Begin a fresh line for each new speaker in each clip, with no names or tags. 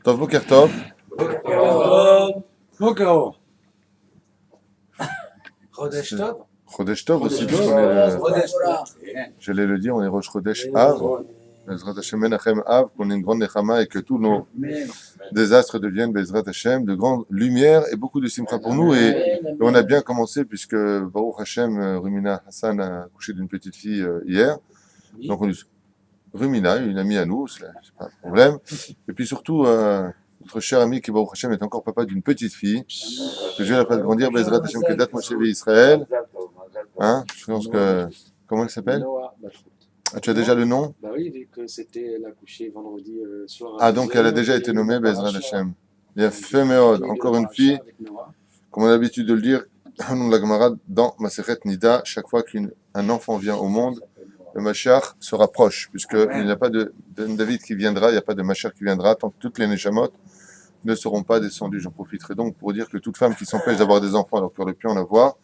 טוב, בוקר טוב.
בוקר אור. חודש טוב.
חודש טוב aussi, j'allais le dire, on est Rosh Chodesh Av. Bezrat Hashem Menachem Av, qu'on ait une grande nechama et que tous nos désastres deviennent Bezrat Hashem, de grandes lumières et beaucoup de simcha pour nous. Et on a bien commencé puisque Baruch Hashem, Rumina Hassan a accouché d'une petite fille hier. Donc on lui Rumina, une amie à nous, c'est pas un problème. Et puis surtout, notre cher ami qui Baruch Hashem est encore papa d'une petite fille. Que Dieu la fasse grandir, Bezrat Hashem Kedat Moshe Israël. Hein? Je pense que. Comment elle s'appelle? Ah, tu as déjà le nom?
Bah oui, vu que c'était elle a couché vendredi soir.
Ah, donc elle a déjà été nommée Bezrat Hashem. Il y a fait Meod, encore une fille, comme on a l'habitude de le dire, la Gemara dans Masechet Nida, chaque fois qu'un enfant vient au monde, le Mashiach se rapproche, puisqu'il n'y a pas de David qui viendra, il n'y a pas de Mashiach qui viendra, tant que toutes les Neshamot ne seront pas descendues. J'en profiterai donc pour dire que toute femme qui s'empêche d'avoir des enfants alors qu'elle aurait pu en avoir,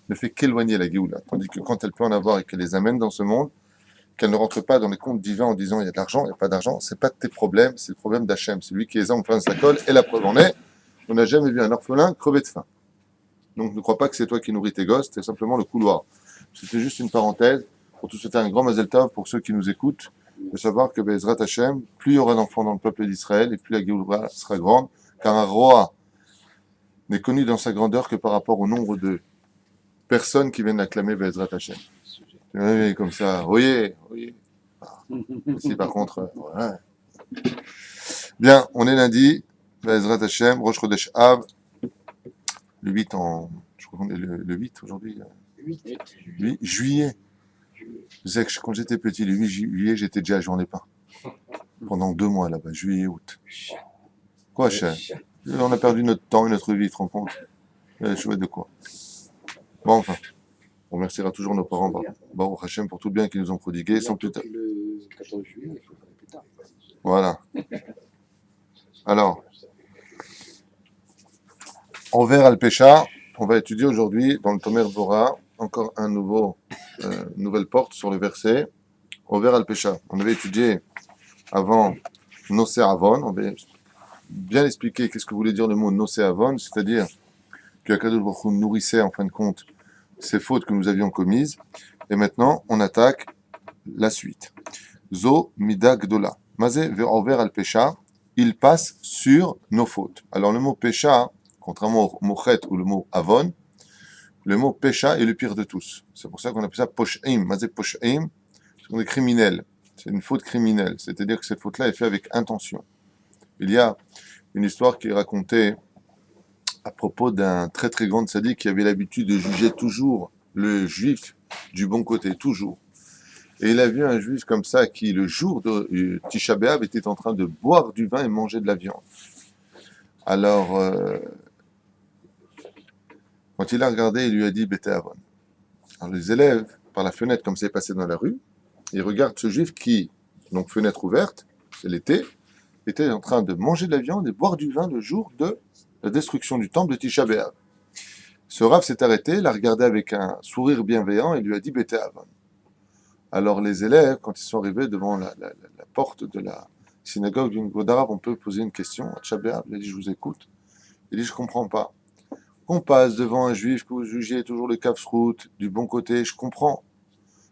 ne fait qu'éloigner la Géoula. Tandis que quand elle peut en avoir et qu'elle les amène dans ce monde, qu'elle ne rentre pas dans les comptes divins en disant il y a de l'argent, il n'y a pas d'argent, c'est pas de tes problèmes, c'est le problème d'Hachem. C'est lui qui les a en plein sa colle, et la preuve en est, on n'a jamais vu un orphelin crever de faim. Donc ne crois pas que c'est toi qui nourris tes gosses, c'est simplement le couloir. C'était juste une parenthèse pour tout souhaiter un grand Mazel Tov pour ceux qui nous écoutent, de savoir que Bezrat Hashem, plus il y aura d'enfants dans le peuple d'Israël, et plus la Géoula sera grande, car un roi n'est connu dans sa grandeur que par rapport au nombre de personnes qui viennent acclamer Bezrat Hashem. Oui, comme ça, oui. Ici, par contre, voilà. Bien, on est lundi, Bezrat Hashem, Rosh Chodesh Av, le 8 je crois qu'on est le 8 aujourd'hui. 8 juillet. Je sais que quand j'étais petit, le 8 juillet, j'étais déjà à Journée-Pain. Pendant 2 mois là-bas, juillet, août. Quoi, cher? On a perdu notre temps et notre vie, tu te rends compte? Je sais de quoi. Bon, enfin. On remerciera toujours nos parents, Baruch Hashem, pour tout le bien qu'ils nous ont prodigué, sans plus tard.
Le 14 juillet, il faut faire plus tard.
Voilà. Alors, envers Al-Pesha, on va étudier aujourd'hui, dans le Tomer Dvorah, encore nouvelle porte sur le verset, envers Al-Pesha. On avait étudié avant Nosé Avon, on avait bien expliqué qu'est-ce que voulait dire le mot Nosé Avon, c'est-à-dire que Akadosh Baruch Hu nourrissait, en fin de compte, ces fautes que nous avions commises. Et maintenant, on attaque la suite. Zo mida gdola. Mazé ve'over al pesha. Il passe sur nos fautes. Alors, le mot pesha, contrairement au mot chet ou le mot avon, le mot pesha est le pire de tous. C'est pour ça qu'on appelle ça posheim. Mazé posheim, c'est des criminels. C'est une faute criminelle. C'est-à-dire que cette faute-là est faite avec intention. Il y a une histoire qui est racontée à propos d'un très très grand sadique qui avait l'habitude de juger toujours le juif du bon côté, toujours. Et il a vu un juif comme ça qui, le jour de Tisha B'Av, était en train de boire du vin et manger de la viande. Alors, quand il a regardé, il lui a dit « Bete Avon ». Alors les élèves, par la fenêtre, comme c'est passé dans la rue, ils regardent ce juif qui, donc fenêtre ouverte, c'est l'été, était en train de manger de la viande et boire du vin le jour de la destruction du temple de Tisha B'Av. Ce Rav s'est arrêté, l'a regardé avec un sourire bienveillant et lui a dit « Bete Avon ». Alors les élèves, quand ils sont arrivés devant la porte de la synagogue d'une Goudarav, on peut poser une question à Tisha B'Av. Il a dit « Je vous écoute ». Il dit « Je ne comprends pas. Qu'on passe devant un juif que vous jugez toujours le kafsrout du bon côté, je comprends.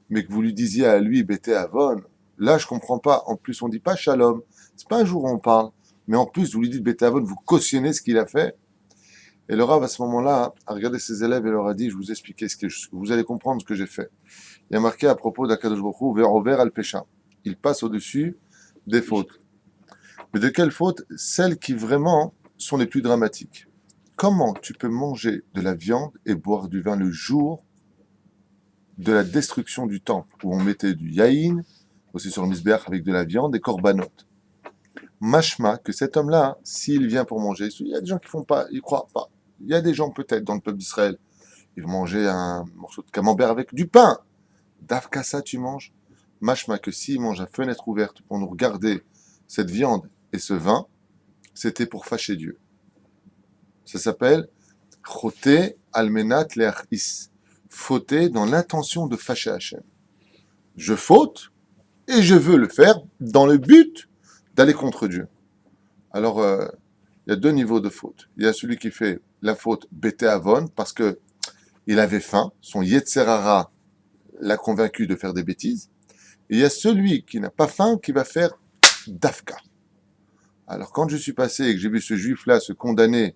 Mais que vous lui disiez à lui « Bete Avon », là je ne comprends pas. En plus, on ne dit pas « Shalom ». C'est pas un jour où on parle. Mais en plus, vous lui dites Bete Avon, vous cautionnez ce qu'il a fait. Et le Rav, à ce moment-là, a regardé ses élèves et leur a dit, je vous expliquer vous allez comprendre ce que j'ai fait. Il y a marqué à propos d'Akadosh Baruch Hu, Ve'over al Pesha. Il passe au-dessus des fautes. Mais de quelles fautes? Celles qui vraiment sont les plus dramatiques. Comment tu peux manger de la viande et boire du vin le jour de la destruction du temple, où on mettait du yaïn, aussi sur le misbeach avec de la viande, des corbanotes? Mashma, que cet homme-là, s'il vient pour manger, il y a des gens qui font pas, ils croient pas. Il y a des gens peut-être dans le peuple d'Israël, ils vont manger un morceau de camembert avec du pain. Davkassa, tu manges. Mashma, que s'il mange à fenêtre ouverte pour nous regarder cette viande et ce vin, c'était pour fâcher Dieu. Ça s'appelle Choté almenat leachis. Fauter dans l'intention de fâcher Hachem. Je faute et je veux le faire dans le but d'aller contre Dieu. Alors, il y a deux niveaux de faute. Il y a celui qui fait la faute Bété Avon parce que il avait faim, son Yetzer Hara l'a convaincu de faire des bêtises. Et il y a celui qui n'a pas faim qui va faire Dafka. Alors, quand je suis passé et que j'ai vu ce juif-là se condamner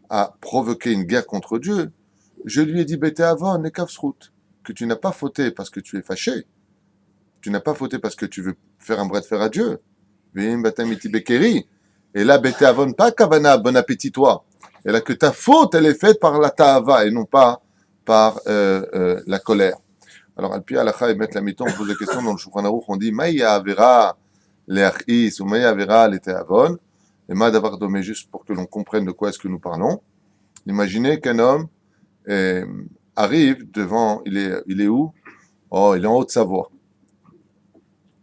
à provoquer une guerre contre Dieu, je lui ai dit Bété Avon et Kafsrout, que tu n'as pas fauté parce que tu es fâché. Tu n'as pas fauté parce que tu veux faire un bras de fer à Dieu. Vim batamiti bekeri. Et là, Bété Avon, pas Kavana, bon appétit toi. Et là, que ta faute, elle est faite par la ta'ava et non pas par la colère. Alors, Alpi Alacha et Met Lamito, on pose la question dans le Shulchan Aruch, on dit Maïa Avera les Achis ou Maïa Avera les Te'avon. Et ma d'avoir domé juste pour que l'on comprenne de quoi est-ce que nous parlons. Imaginez qu'un homme arrive devant, il est où? Oh, il est en Haute-Savoie,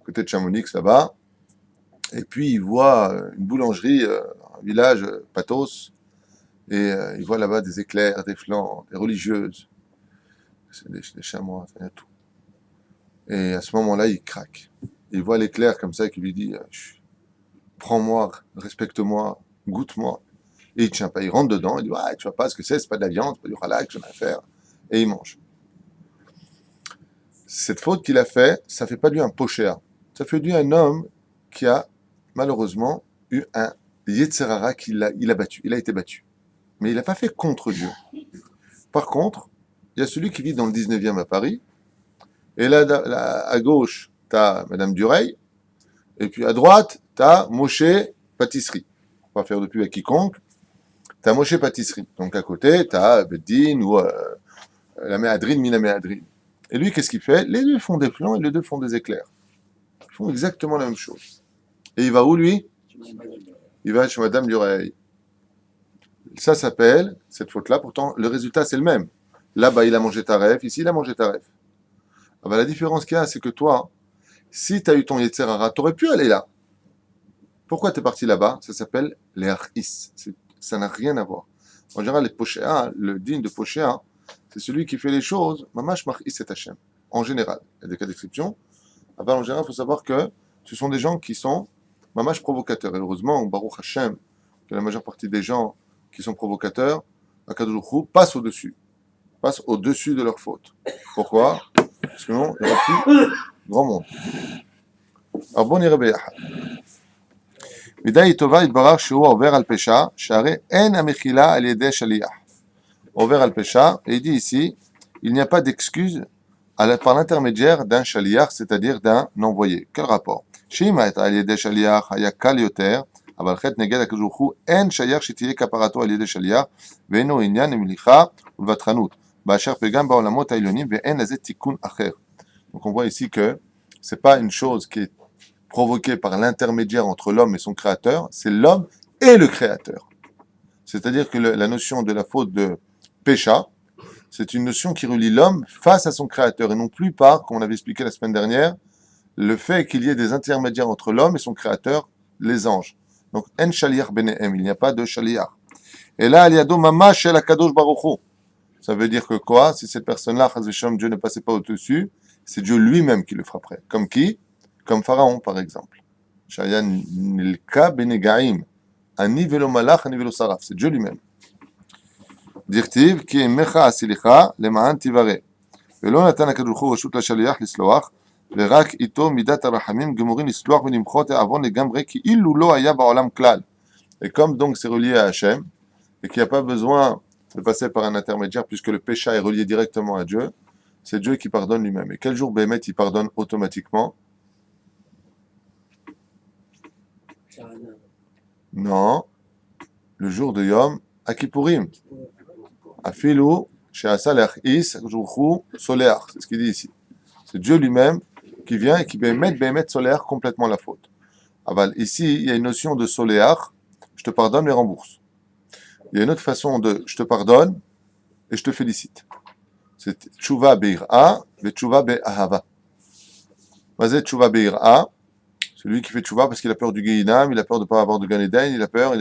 côté de Chamonix là-bas. Et puis il voit une boulangerie, un village pathos, et il voit là-bas des éclairs, des flancs, des religieuses. C'est des chamois, il y a tout. Et à ce moment-là, il craque. Il voit l'éclair comme ça qui lui dit prends-moi, respecte-moi, goûte-moi. Et il ne tient pas, il rentre dedans, il dit ouais, tu vois pas ce que c'est pas de la viande, c'est pas du halak, j'en ai à faire. Et il mange. Cette faute qu'il a fait, ça fait pas de lui un pochéa. Ça fait de lui un homme qui a malheureusement eu un Yetzer Hara il a battu, il a été battu. Mais il n'a pas fait contre Dieu. Par contre, il y a celui qui vit dans le 19e à Paris, et là, à gauche, tu as Madame Dureil, et puis à droite, tu as Moshe Pâtisserie. On va faire de pub à quiconque. Tu as Moshe Pâtisserie. Donc à côté, tu as Beddin ou la Méadrine, Mina Méadrine. Et lui, qu'est-ce qu'il fait? Les deux font des plans et les deux font des éclairs. Ils font exactement la même chose. Et il va où, lui? Il va chez Madame Dureil. Ça s'appelle, cette faute-là, pourtant, le résultat, c'est le même. Là-bas, il a mangé taref, ici, il a mangé taref. Ah ben, la différence qu'il y a, c'est que toi, si tu as eu ton Yetzer Hara, tu aurais pu aller là. Pourquoi tu es parti là-bas? Ça s'appelle les Archis. Ça n'a rien à voir. En général, les Pochéa, le digne de Pochéa, c'est celui qui fait les choses, Mamash Marchis et Hachem. En général, il y a des cas d'exception. En général, il faut savoir que ce sont des gens qui sont Mamash provocateurs. Et heureusement, Baruch Hashem, que la majeure partie des gens qui sont provocateurs, Akadosh Hu passent au-dessus de leurs fautes. Pourquoi? Parce que non, il n'y aura plus grand monde. Alors bon, nireh beyachad. Midaï tova yitbarach shehu over al pesha, share en amechila al yedei shaliach. Over al pesha, et il dit ici, il n'y a pas d'excuse par l'intermédiaire d'un shaliach, c'est-à-dire d'un envoyé. Quel rapport? Shima et al yedei shaliach haya kal yoter, אבל חטא נגד הקדוש ברוך הוא אין שייך שתהיה כפרתו על ידי שליח ואינו עניין למליכה ולוותחנות באשר פגם בעולמות העליונים ואין לזה תיקון אחר. Donc on voit ici que c'est pas une chose qui est provoquée par l'intermédiaire entre l'homme et son créateur, c'est l'homme et le créateur. C'est-à-dire que la notion de la faute de pécha, c'est une notion qui relie l'homme face à son créateur et non plus par, comme on avait expliqué la semaine dernière, le fait qu'il y ait des intermédiaires entre l'homme et son créateur, les anges. Donc, en shaliach benehem, il n'y a pas de shaliach. Et là, aliado mamash shel hakadosh baruch hu. Ça veut dire que quoi? Si cette personne-là, chas v'shalom, Dieu ne passait pas au-dessus, c'est Dieu lui-même qui le frapperait. Comme qui? Comme Pharaon, par exemple. Shaya nilka benegaim. Ani velo malach, ani velo saraf. C'est Dieu lui-même. Dirtiv ki emecha asilicha lema'an tivare. Velo natan hakadosh hu reshut lashaliach lisloach. ורק איתו מידת הרחמים גמורים לסלוח ולמחות העוון לגמרי כאילו לא היה בעולם כלל. Et comme donc c'est relié à Hachem, et qu'il n'y a pas besoin de passer par un intermédiaire puisque le péché est relié directement à Dieu, c'est Dieu qui pardonne lui-même. Et quel jour Bémet il pardonne automatiquement? Non, le jour de Yom Kippourim. Afilou she'asa le'achis jourhu soleach, c'est ce qu'il dit ici. C'est Dieu lui-même qui vient et qui bémet soléar complètement la faute. Aval, ici, il y a une notion de soléar, je te pardonne et rembourse. Il y a une autre façon de je te pardonne et je te félicite. C'est tchouva beir'a et tchouva be'ahava. Mazet tchouva beir'a, celui qui fait tchouva parce qu'il a peur du Gehinam, il a peur de ne pas avoir de Gan Eden, il a peur. Et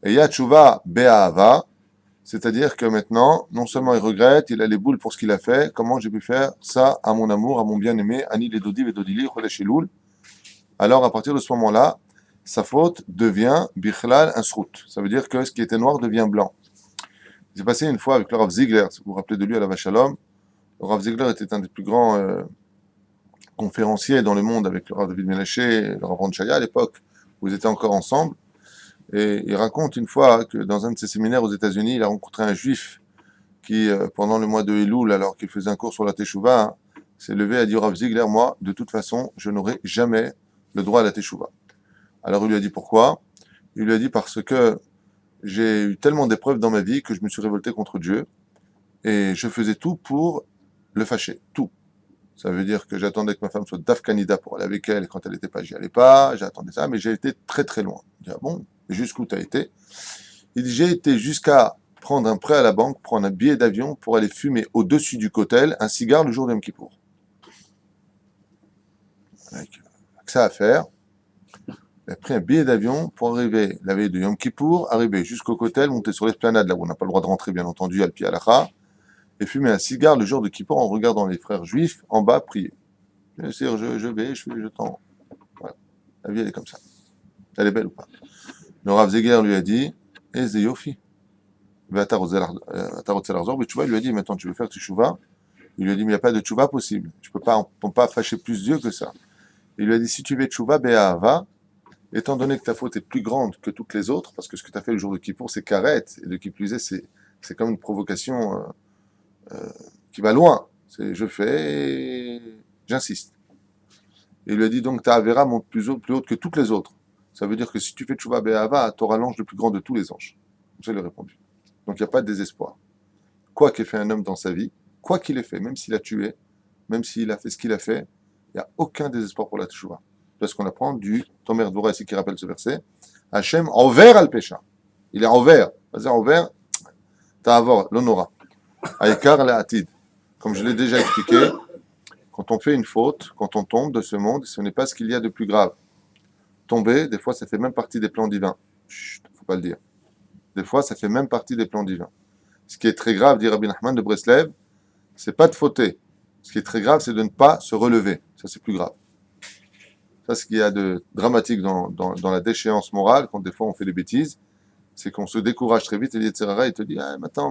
il y a tchouva be'ahava, c'est-à-dire que maintenant, non seulement il regrette, il a les boules pour ce qu'il a fait, comment j'ai pu faire ça à mon amour, à mon bien-aimé, Ani les Dodi, les Dodili, Chodesh Elul. Alors, à partir de ce moment-là, sa faute devient bichlal un srout. Ça veut dire que ce qui était noir devient blanc. Il s'est passé une fois avec le Rav Ziegler, si vous vous rappelez de lui à la Vachalom. Le Rav Ziegler était un des plus grands conférenciers dans le monde avec le Rav David Menaché, le Rav Ron Chaya à l'époque, où ils étaient encore ensemble. Et il raconte une fois que dans un de ses séminaires aux États-Unis, il a rencontré un juif qui, pendant le mois de Elul, alors qu'il faisait un cours sur la Teshuvah, s'est levé et a dit au Rav Ziegler, moi, de toute façon, je n'aurai jamais le droit à la Teshuvah. Alors il lui a dit pourquoi? Il lui a dit parce que j'ai eu tellement d'épreuves dans ma vie que je me suis révolté contre Dieu et je faisais tout pour le fâcher, tout. Ça veut dire que j'attendais que ma femme soit dafkanida pour aller avec elle et quand elle n'était pas, j'y allais pas, j'attendais ça, mais j'ai été très très loin. Il dit, ah bon, jusqu'où tu as été? Il dit, j'ai été jusqu'à prendre un prêt à la banque, prendre un billet d'avion pour aller fumer au-dessus du cotel un cigare le jour de Yom Kippour. Avec ça à faire, il a pris un billet d'avion pour arriver la veille de Yom Kippour, arriver jusqu'au cotel, monter sur l'esplanade là où on n'a pas le droit de rentrer, bien entendu, à pied halakha, et fumer un cigare le jour de Kippour en regardant les frères juifs en bas prier. Bien sûr, je vais, je tends. Voilà. La vie, elle est comme ça. Elle est belle ou pas? Le Rav Zegler lui a dit, Eze Yofi. Il lui a dit, maintenant tu veux faire teshuvah? Il lui a dit, mais il n'y a pas de teshuvah possible. On ne peut pas fâcher plus Dieu que ça. Il lui a dit, si tu veux teshuvah, be'ahava, étant donné que ta faute est plus grande que toutes les autres, parce que ce que tu as fait le jour de Kippour, c'est karet, et de qui plus est, c'est comme une provocation qui va loin. C'est je fais, j'insiste. Et il lui a dit donc ta Avera monte plus haute que toutes les autres. Ça veut dire que si tu fais Tchouva Be'ava, tu auras l'ange le plus grand de tous les anges. Comme ça, il a répondu. Donc il n'y a pas de désespoir. Quoi qu'ait fait un homme dans sa vie, quoi qu'il ait fait, même s'il a tué, même s'il a fait ce qu'il a fait, il n'y a aucun désespoir pour la Tchouva. Parce qu'on apprend du Tomer Dvora ici qui rappelle ce verset. Hachem envers al pécha. Il est envers. Vas-y, envers, t'as à avoir l'honora. Aïkar la atid. Comme je l'ai déjà expliqué, quand on fait une faute, quand on tombe de ce monde, ce n'est pas ce qu'il y a de plus grave. Tomber, des fois, ça fait même partie des plans divins. Chut, faut pas le dire. Des fois, ça fait même partie des plans divins. Ce qui est très grave, dit Rabbi Nachman de Breslev, c'est pas de fauter. Ce qui est très grave, c'est de ne pas se relever. Ça, c'est plus grave. Ça, ce qu'il y a de dramatique dans la déchéance morale, quand des fois on fait des bêtises, c'est qu'on se décourage très vite et l'Yetzirara, il te dit, ah, maintenant,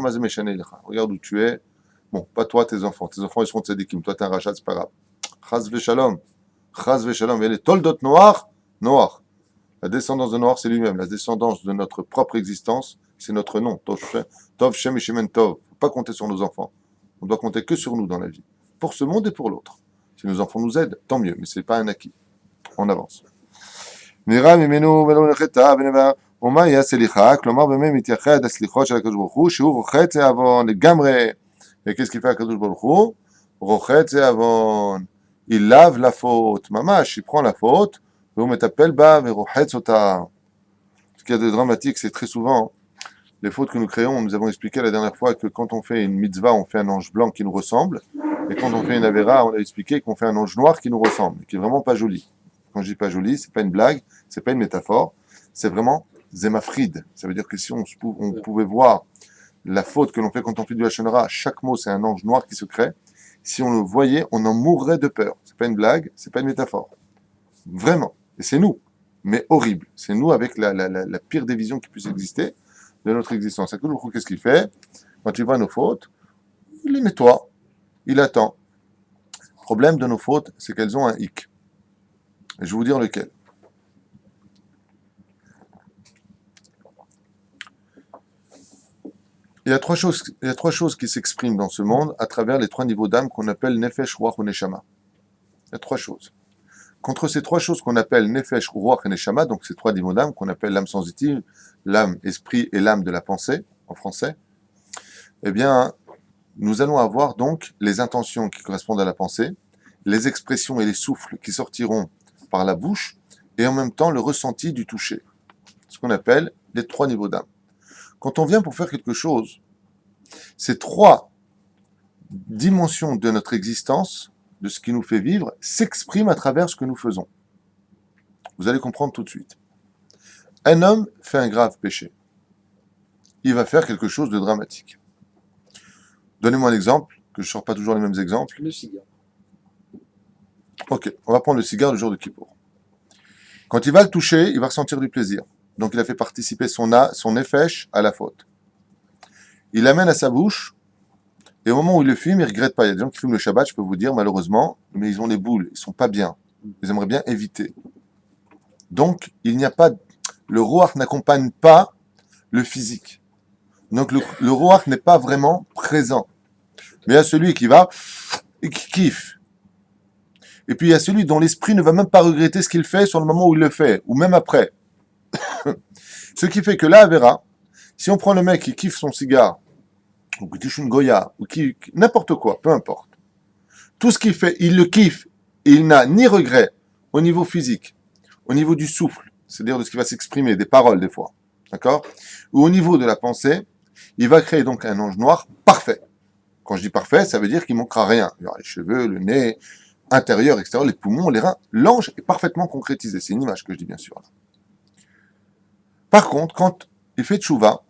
regarde où tu es. Bon, pas toi, tes enfants. Tes enfants, ils seront tzadikim. Toi, t'es un rachat, c'est pas grave. Chaz v'shalom. Chaz v'shalom. Et les toldot noirs, Noach. La descendance de Noach, c'est lui-même. La descendance de notre propre existence, c'est notre nom. Tov Shem Shemen Tov. Faut pas compter sur nos enfants. On doit compter que sur nous dans la vie. Pour ce monde et pour l'autre. Si nos enfants nous aident, tant mieux. Mais c'est pas un acquis. On avance. Nira mimenu velo necheta veneva. ומה יהיה סליחה? כלומר, באמת מתייחד הסליחות של הקדוש ברוך הוא, שהוא רוחץ העוון לגמרי. וכס כיפה הקדוש ברוך הוא, רוחץ העוון. Il lave la faute. ממש, il prend la faute, והוא מטפל בה ורוחץ אותה. Ce qu'il y a de dramatique, c'est très souvent les fautes que nous créons. Nous avons expliqué la dernière fois que quand on fait une mitzvah, on fait un ange blanc qui nous ressemble. Et quand on fait une avéra, on a expliqué qu'on fait un ange noir qui nous ressemble, qui est vraiment pas joli. Quand je dis pas joli, c'est pas une blague, c'est pas une métaphore, c'est vraiment Zemafrid, ça veut dire que si on pouvait voir la faute que l'on fait quand on fait du Lashon Hara, chaque mot c'est un ange noir qui se crée. Si on le voyait, on en mourrait de peur. C'est pas une blague, c'est pas une métaphore. Vraiment. Et c'est nous, mais horrible. C'est nous avec la pire des visions qui puisse exister de notre existence. Qu'est-ce qu'il fait? Quand il voit nos fautes, il les nettoie, il attend. Le problème de nos fautes, c'est qu'elles ont un hic. Et je vais vous dire lequel. Il y a trois choses qui s'expriment dans ce monde à travers les trois niveaux d'âme qu'on appelle Nefesh, Ruach ou Neshama. Il y a trois choses. Contre ces trois choses qu'on appelle Nefesh, Ruach et Neshama, donc ces trois niveaux d'âme qu'on appelle l'âme sensitive, l'âme esprit et l'âme de la pensée, en français, eh bien, nous allons avoir donc les intentions qui correspondent à la pensée, les expressions et les souffles qui sortiront par la bouche, et en même temps le ressenti du toucher. Ce qu'on appelle les trois niveaux d'âme. Quand on vient pour faire quelque chose, ces trois dimensions de notre existence, de ce qui nous fait vivre, s'expriment à travers ce que nous faisons. Vous allez comprendre tout de suite. Un homme fait un grave péché. Il va faire quelque chose de dramatique. Donnez-moi un exemple, que je ne sors pas toujours les mêmes exemples.
Le cigare.
Ok, on va prendre le cigare le jour de Kippour. Quand il va le toucher, il va ressentir du plaisir. Donc il a fait participer son nefesh à la faute. Il l'amène à sa bouche, et au moment où il le fume, il ne regrette pas. Il y a des gens qui fument le Shabbat, je peux vous dire, malheureusement, mais ils ont les boules, ils ne sont pas bien. Ils aimeraient bien éviter. Donc, il n'y a pas... Le Ruach n'accompagne pas le physique. Donc, le Ruach n'est pas vraiment présent. Mais il y a celui qui va et qui kiffe. Et puis, il y a celui dont l'esprit ne va même pas regretter ce qu'il fait sur le moment où il le fait, ou même après. Ce qui fait que là, Vera, si on prend le mec qui kiffe son cigare, ou qui touche une Goya, ou qui n'importe quoi, peu importe. Tout ce qu'il fait, il le kiffe, et il n'a ni regret au niveau physique, au niveau du souffle, c'est-à-dire de ce qui va s'exprimer, des paroles des fois, d'accord? Ou au niveau de la pensée, il va créer donc un ange noir parfait. Quand je dis parfait, ça veut dire qu'il ne manquera rien. Il y aura les cheveux, le nez, intérieur, extérieur, les poumons, les reins. L'ange est parfaitement concrétisé. C'est une image que je dis bien sûr. Par contre, quand il fait tchouva,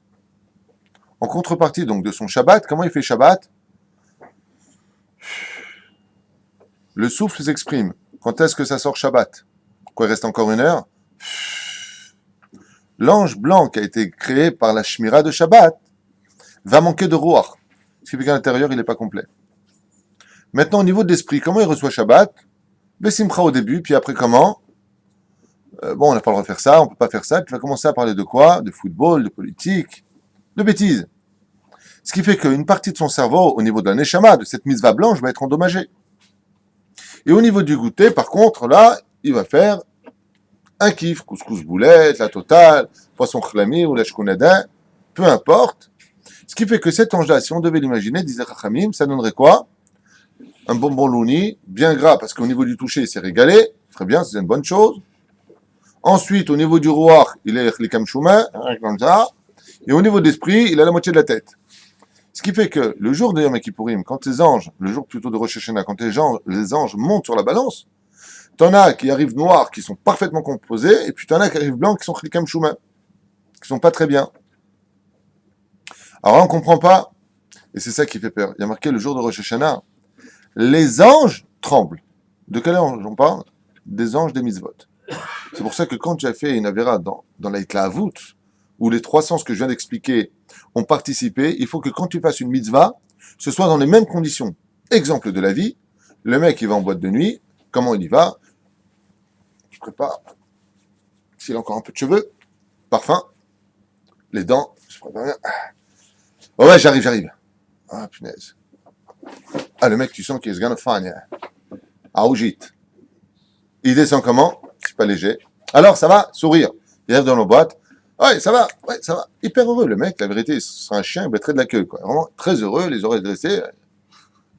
en contrepartie donc de son Shabbat, comment il fait Shabbat? Le souffle s'exprime. Quand est-ce que ça sort Shabbat? Quoi, il reste encore une heure? L'ange blanc qui a été créé par la Shmira de Shabbat va manquer de Ruach. Ce qui fait qu'à l'intérieur, il n'est pas complet. Maintenant, au niveau de l'esprit, comment il reçoit Shabbat? Bessimcha au début, puis après comment? Bon, on n'a pas le droit de faire ça, on ne peut pas faire ça, puis il va commencer à parler de quoi? De football, de politique, de bêtises. Ce qui fait qu'une partie de son cerveau, au niveau de la Neshama, de cette mitzvah blanche, va être endommagée. Et au niveau du goûter, par contre, là, il va faire un kiff, couscous boulette, la totale, poisson chlami ou la shkounadin, peu importe. Ce qui fait que cet ange-là, si on devait l'imaginer, disait Chachamim, ça donnerait quoi? Un bonbon louni, bien gras, parce qu'au niveau du toucher, il s'est régalé, très bien, c'est une bonne chose. Ensuite, au niveau du roi, il est l'ikam chouma, comme ça. Et au niveau d'esprit, il a la moitié de la tête. Ce qui fait que le jour de Yom Kippourim, quand les anges, le jour plutôt de Rosh Hashanah, quand les anges montent sur la balance, t'en as qui arrivent noirs, qui sont parfaitement composés, et puis t'en as qui arrivent blancs, qui sont l'ikam chouma, qui sont pas très bien. Alors là, on comprend pas, et c'est ça qui fait peur. Il y a marqué le jour de Rosh Hashanah, les anges tremblent. De quel ange on parle? Des anges des mitzvot. C'est pour ça que quand tu as fait une avéra dans la Hitlahavut, où les trois sens que je viens d'expliquer ont participé, il faut que quand tu fasses une mitzvah, ce soit dans les mêmes conditions. Exemple de la vie, le mec il va en boîte de nuit, comment il y va? Je prépare, s'il a encore un peu de cheveux, parfum, les dents, je prépare. Oh ouais, j'arrive. Ah punaise. Ah le mec tu sens qu'il est gonna find, ah oujit. Il descend comment? C'est pas léger. Alors, ça va? Sourire. Il arrive dans nos boîtes. Ouais, ça va. Hyper heureux, le mec. La vérité, c'est un chien, il battrait de la queue, quoi. Vraiment très heureux, les oreilles dressées.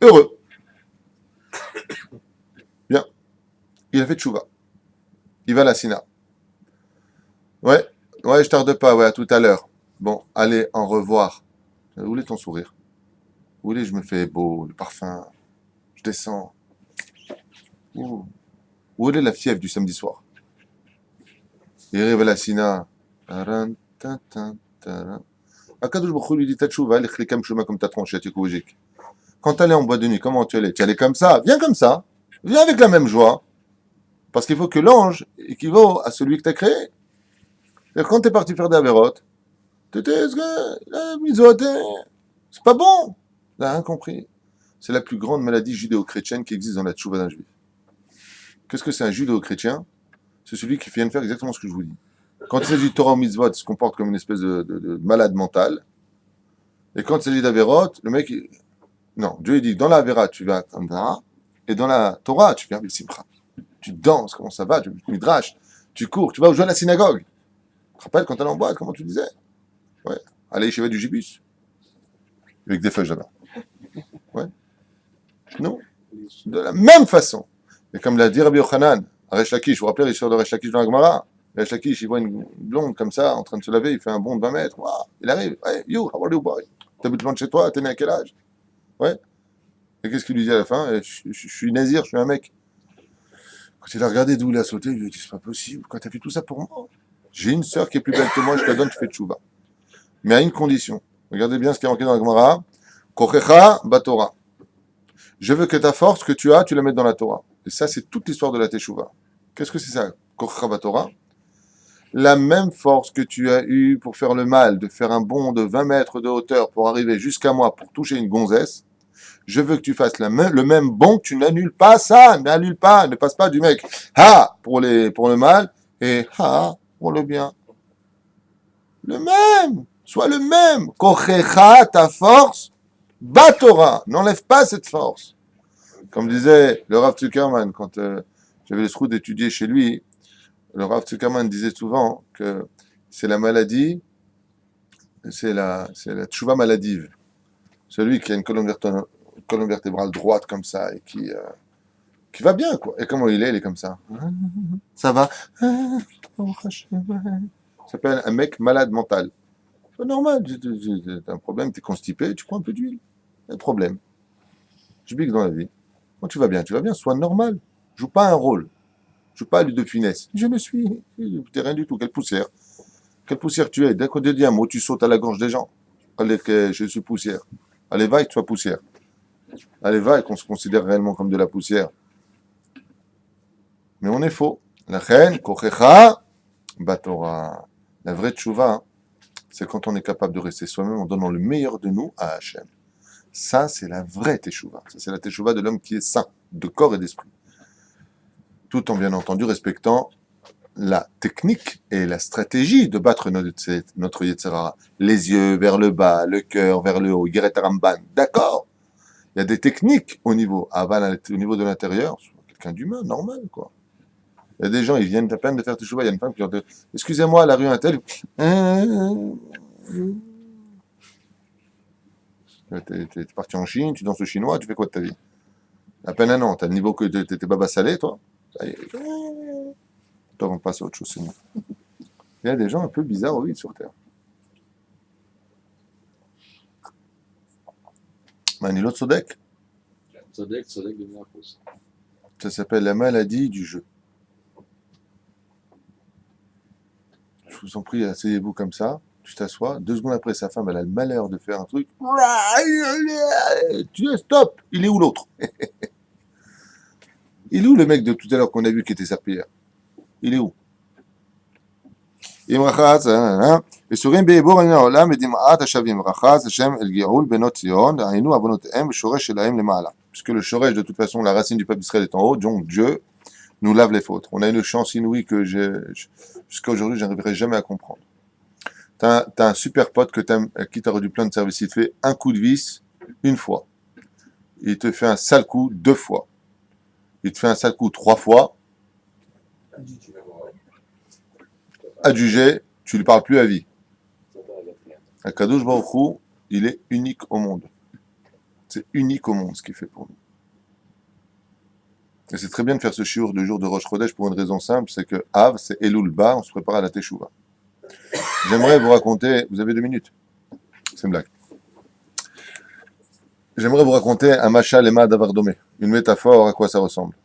Heureux. Bien. Il a fait tchouva. Il va à la Sina. Ouais, je tarde pas, ouais, à tout à l'heure. Bon, allez, au revoir. Où est ton sourire? Où est je me fais beau, le parfum? Je descends. Où est la fièvre du samedi soir? Il arrive à la Sina. Akadosh Baruch Hu lui dit Tatchouva, les chlikam shuma comme ta tronchette écologique. Quand tu allais en boîte de nuit, comment tu allais? Tu allais comme ça, viens comme ça, viens avec la même joie. Parce qu'il faut que l'ange équivaut à celui que tu as créé. Et quand tu es parti faire des avérotes, tu étais, c'est pas bon. Tu n'as rien compris. C'est la plus grande maladie judéo-chrétienne qui existe dans la tchouva d'un juif. Qu'est-ce que c'est un judéo-chrétien? C'est celui qui vient de faire exactement ce que je vous dis. Quand il s'agit de Torah ou mitzvot, il se comporte comme une espèce de malade mental. Et quand il s'agit d'Averot, le mec, non, Dieu il dit, dans la Avera, tu vas comme ça, et dans la Torah, tu viens avec Simcha. Tu danses, comment ça va, tu midrash, tu cours, tu vas jouer à la synagogue. Tu te rappelles quand tu allais en boîte, comment tu disais? Ouais, à la yeshiva du Gibus. Avec des feuilles là-bas. Ouais. Non. De la même façon. Et comme l'a dit Rabbi Yochanan, à Resh Lakish, vous vous rappelez l'histoire de Resh Lakish dans la Gemara? Resh Lakish, il voit une blonde comme ça, en train de se laver, il fait un bond de 20 mètres. Wow, il arrive. Hey, you, how are you, boy? T'habites loin de chez toi, t'es né à quel âge? Ouais. Et qu'est-ce qu'il lui dit à la fin? Je suis nazir, je suis un mec. Quand il a regardé d'où il a sauté, il lui a dit, c'est pas possible, quand t'as fait tout ça pour moi? J'ai une sœur qui est plus belle que moi, je te la donne, tu fais tchouva. Mais à une condition. Regardez bien ce qui est marqué dans la Gemara. Kochecha batora. Je veux que ta force que tu as, tu la mettes dans la Torah. Et ça, c'est toute l'histoire de la Teshuvah. Qu'est-ce que c'est ça? Kochecha Batorah, la même force que tu as eue pour faire le mal, de faire un bond de 20 mètres de hauteur pour arriver jusqu'à moi pour toucher une gonzesse, je veux que tu fasses le même bond, tu n'annules pas ça, n'annule pas, ne passe pas du mec ha pour le mal et ha pour le bien. Le même, sois le même. Kochecha, ta force, Batorah, n'enlève pas cette force. Comme disait le Rav Zuckerman quand j'avais le trou d'étudier chez lui, le Rav Zuckerman disait souvent que c'est la maladie, c'est la tchouva maladive. Celui qui a une colonne vertébrale droite comme ça et qui va bien, quoi. Et comment il est comme ça. Ça va. Ça s'appelle un mec malade mental. C'est normal, t'as un problème, t'es constipé, tu prends un peu d'huile. Pas de problème. Je pique dans la vie. Quand tu vas bien, sois normal. Joue pas un rôle. Joue pas à lui de finesse. Je ne suis. T'es rien du tout. Quelle poussière. Quelle poussière tu es. Dès qu'on te dit un mot, tu sautes à la gorge des gens. Allez, que je suis poussière. Allez, va et que tu sois poussière. Allez, va et qu'on se considère réellement comme de la poussière. Mais on est faux. La reine, kochecha, batora. La vraie tchouva, c'est quand on est capable de rester soi-même en donnant le meilleur de nous à Hachem. Ça, c'est la vraie teshuva. Ça, c'est la teshuva de l'homme qui est saint, de corps et d'esprit. Tout en, bien entendu, respectant la technique et la stratégie de battre notre Yetzirah. Les yeux vers le bas, le cœur vers le haut, Yeret Ramban. D'accord. Il y a des techniques au niveau de l'intérieur. Quelqu'un d'humain, normal, quoi. Il y a des gens, ils viennent à peine de faire teshuva. Il y a une femme qui leur dit « Excusez-moi, la rue Intel. » T'es parti en Chine, tu danses le chinois, tu fais quoi de ta vie? À peine un an, t'as le niveau que t'es baba salé, toi. Ça y est. Toi, on passe à autre chose, c'est bon. Il y a des gens un peu bizarres, oui, sur Terre. Manilo Tsodek,
Tzadek de Miracos.
ça s'appelle la maladie du jeu. Je vous en prie, asseyez-vous comme ça, tu t'assois, 2 secondes après, sa femme, elle a le malheur de faire un truc. Tu dis, stop, il est où l'autre? Il est où le mec de tout à l'heure qu'on a vu qui était serpillère? Il est où? וסורים בעיבור עניין העולם ודמעת השבים רחץ השם אל גאול בנות ציון דהיינו עוונותיהם ושורש שלהם למעלה. Puisque le shoresh, de toute façon, la racine du peuple d'Israël est en haut, donc Dieu nous lave les fautes. On a une chance inouïe que jusqu'à aujourd'hui, je n'arriverai jamais à comprendre. T'as un super pote que t'aimes, à qui t'as rendu plein de services, il te fait un coup de vis une fois. Il te fait un sale coup 2 fois. Il te fait un sale coup 3 fois. Adjugé, tu lui parles plus à vie. Akadosh Baruch Hu, il est unique au monde. C'est unique au monde ce qu'il fait pour nous. Et c'est très bien de faire ce shiur de jour de Rosh Chodesh pour une raison simple, c'est que Av, c'est Elul Ba, on se prépare à la Teshuvah. J'aimerais vous raconter, vous avez 2 minutes, c'est une blague. J'aimerais vous raconter un machal ema d'avardomé, une métaphore à quoi ça ressemble.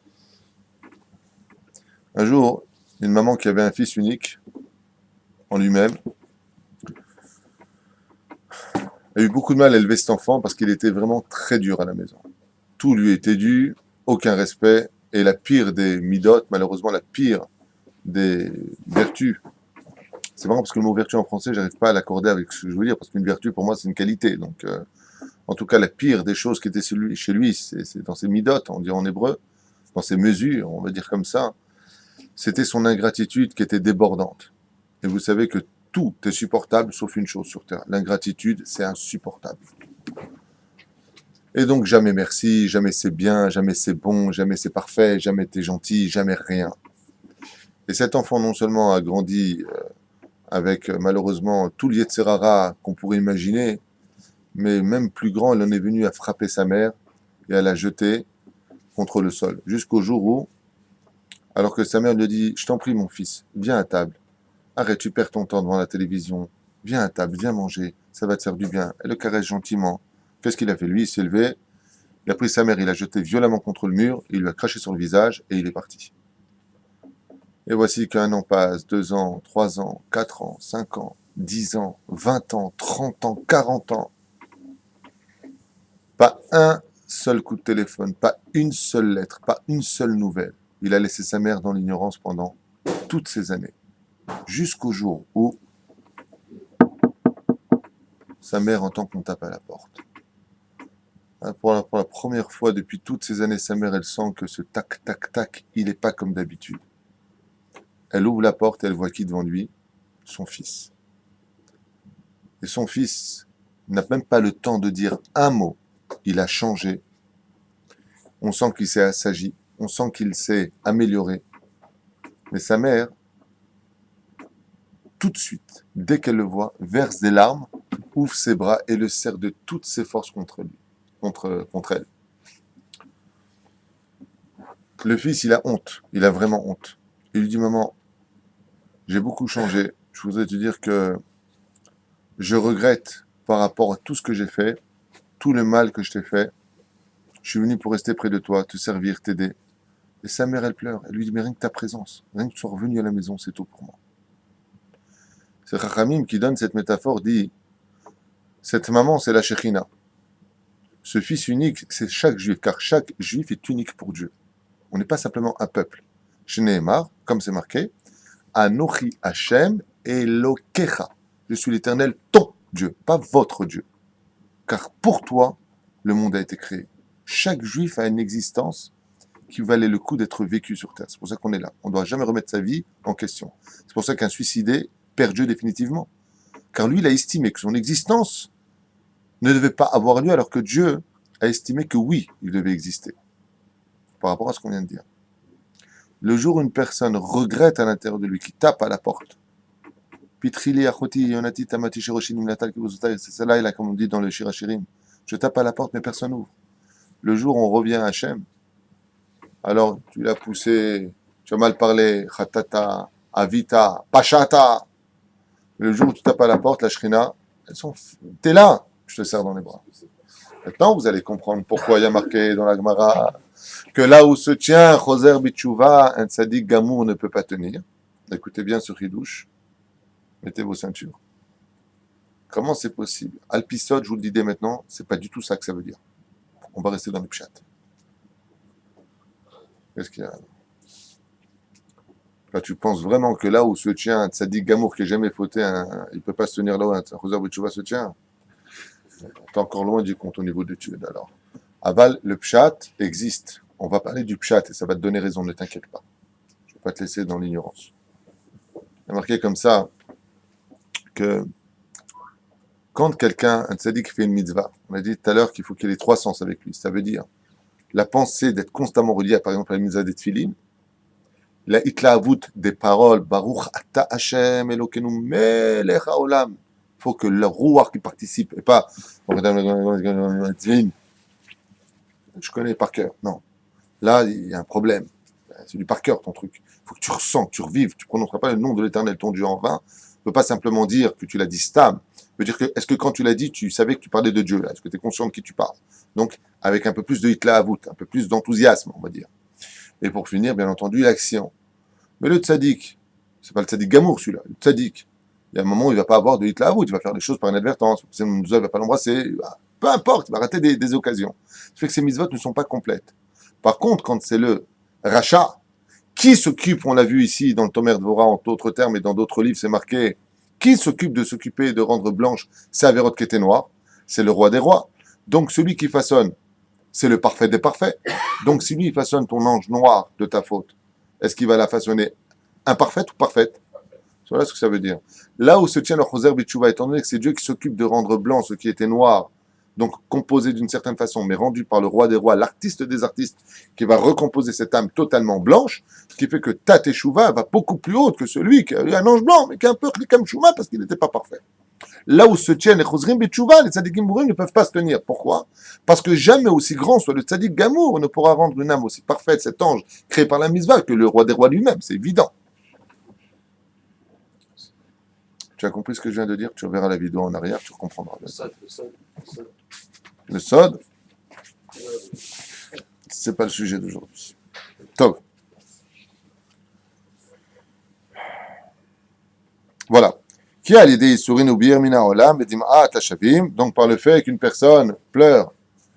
Un jour, une maman qui avait un fils unique en lui-même a eu beaucoup de mal à élever cet enfant parce qu'il était vraiment très dur à la maison. Tout lui était dû, aucun respect, et la pire des midot, malheureusement la pire des vertus. C'est marrant parce que le mot vertu en français, j'arrive pas à l'accorder avec ce que je veux dire, parce qu'une vertu pour moi c'est une qualité. Donc, en tout cas, la pire des choses qui étaient chez lui, c'est dans ses midot, on dit en hébreu, dans ses mesures, on va dire comme ça, c'était son ingratitude qui était débordante. Et vous savez que tout est supportable sauf une chose sur Terre. L'ingratitude, c'est insupportable. Et donc, jamais merci, jamais c'est bien, jamais c'est bon, jamais c'est parfait, jamais t'es gentil, jamais rien. Et cet enfant, non seulement a grandi avec, malheureusement, tout le Yetzirara qu'on pourrait imaginer, mais même plus grand, il en est venu à frapper sa mère et à la jeter contre le sol. Jusqu'au jour où, alors que sa mère lui dit « Je t'en prie, mon fils, viens à table. Arrête, tu perds ton temps devant la télévision. Viens à table, viens manger, ça va te faire du bien. » Elle le caresse gentiment. Qu'est-ce qu'il a fait? Lui, il s'est levé, il a pris sa mère, il l'a jeté violemment contre le mur, il lui a craché sur le visage et il est parti. Et voici qu'un an passe, 2 ans, 3 ans, 4 ans, 5 ans, 10 ans, 20 ans, 30 ans, 40 ans. Pas un seul coup de téléphone, pas une seule lettre, pas une seule nouvelle. Il a laissé sa mère dans l'ignorance pendant toutes ces années, jusqu'au jour où sa mère entend qu'on tape à la porte. Pour la première fois depuis toutes ces années, sa mère, elle sent que ce tac, tac, tac, il n'est pas comme d'habitude. Elle ouvre la porte, elle voit qui devant lui? Son fils. Et son fils n'a même pas le temps de dire un mot. Il a changé. On sent qu'il s'est assagi. On sent qu'il s'est amélioré. Mais sa mère, tout de suite, dès qu'elle le voit, verse des larmes, ouvre ses bras et le serre de toutes ses forces contre lui, contre elle. Le fils, il a honte. Il a vraiment honte. Il lui dit, maman, j'ai beaucoup changé. Je voudrais te dire que je regrette par rapport à tout ce que j'ai fait, tout le mal que je t'ai fait. Je suis venu pour rester près de toi, te servir, t'aider. Et sa mère, elle pleure. Elle lui dit, mais rien que ta présence, rien que tu sois revenu à la maison, c'est tout pour moi. C'est Chachamim qui donne cette métaphore, dit, cette maman, c'est la Shekhinah. Ce fils unique, c'est chaque juif, car chaque juif est unique pour Dieu. On n'est pas simplement un peuple. Shneemar, comme c'est marqué, Anochi Hashem Elokecha. Je suis l'Éternel, ton Dieu, pas votre Dieu. Car pour toi, le monde a été créé. Chaque juif a une existence qui valait le coup d'être vécu sur terre. C'est pour ça qu'on est là. On ne doit jamais remettre sa vie en question. C'est pour ça qu'un suicidé perd Dieu définitivement. Car lui, il a estimé que son existence ne devait pas avoir lieu, alors que Dieu a estimé que oui, il devait exister. Par rapport à ce qu'on vient de dire. Le jour où une personne regrette à l'intérieur de lui, qui tape à la porte, Pitrili achoti yonati tamati shiroshinim natal kibuzotai, c'est celle-là, là, comme on dit dans le Shirachirim. Je tape à la porte, mais personne n'ouvre. Le jour où on revient à Hachem, alors tu l'as poussé, tu as mal parlé, chatata, avita, pachata. Le jour où tu tapes à la porte, la shrina, t'es là, je te serre dans les bras. Maintenant, vous allez comprendre pourquoi il y a marqué dans la Gemara que là où se tient Choser Bitchouva, un tzaddik gamour ne peut pas tenir. Écoutez bien ce chidouche. Mettez vos ceintures. Comment c'est possible? Alpisod, je vous le dis dès maintenant, c'est pas du tout ça que ça veut dire. On va rester dans le pshat. Qu'est-ce qu'il y a? Quand tu penses vraiment que là où se tient un tzaddik gamour qui n'a jamais fauté, il ne peut pas se tenir là où un Choser Bitchouva se tient. T'es encore loin du compte au niveau d'études alors. Aval, le pshat existe. On va parler du pshat et ça va te donner raison, ne t'inquiète pas. Je ne vais pas te laisser dans l'ignorance. Il y a marqué comme ça que quand quelqu'un, un tzaddik fait une mitzvah, on a dit tout à l'heure qu'il faut qu'il ait 3 sens avec lui. Ça veut dire la pensée d'être constamment reliée, par exemple, à la mitzvah des tfilin, la hitlaavut des paroles, Baruch ata Hashem Elokeinu melech haolam. Il faut que le rouar qui participe, et pas je connais par cœur. Non. Là, il y a un problème. C'est du par cœur, ton truc. Il faut que tu ressens, que tu revives. Tu ne prononceras pas le nom de l'Éternel, ton Dieu, en vain. Tu ne peux pas simplement dire que tu l'as dit stam. Veut dire que, est-ce que quand tu l'as dit, tu savais que tu parlais de Dieu? Est-ce que tu es conscient de qui tu parles? Donc, avec un peu plus de hitlaavut, un peu plus d'enthousiasme, on va dire. Et pour finir, bien entendu, l'action. Mais le tzaddik, c'est pas le tzaddik gamour, celui-là. Le tzaddik, il y a un moment où il ne va pas avoir de hitlaavut, il va faire des choses par inadvertance. Il ne va pas l'embrasser. Peu importe, il va rater des occasions. Ça fait que ces mitzvot ne sont pas complètes. Par contre, quand c'est le rachat, qui s'occupe, on l'a vu ici dans le Tomer Dvorah, en d'autres termes, et dans d'autres livres, c'est marqué, qui s'occupe de s'occuper de rendre blanche ces avérotes qui étaient noires? C'est le roi des rois. Donc celui qui façonne, c'est le parfait des parfaits. Donc si lui façonne ton ange noir de ta faute, est-ce qu'il va la façonner imparfaite ou parfaite? Voilà ce que ça veut dire. Là où se tient le Choser Bitchouva, étant donné que c'est Dieu qui s'occupe de rendre blanc ce qui était noir, donc composé d'une certaine façon, mais rendu par le roi des rois, l'artiste des artistes, qui va recomposer cette âme totalement blanche, ce qui fait que ta teshuva va beaucoup plus haute que celui qui a eu un ange blanc, mais qui a un peu comme chouma parce qu'il n'était pas parfait. Là où se tiennent les chosrim betchouva, les tzadikim bourrim ne peuvent pas se tenir. Pourquoi? Parce que jamais aussi grand soit le tzadik gamour ne pourra rendre une âme aussi parfaite, cet ange créé par la misva, que le roi des rois lui-même, c'est évident. Tu as compris ce que je viens de dire? Tu reverras la vidéo en arrière, tu comprendras. Le sod, c'est pas le sujet d'aujourd'hui. Top. Voilà. Qui a l'idée Sourin ou Bir Mina Olam, donc par le fait qu'une personne pleure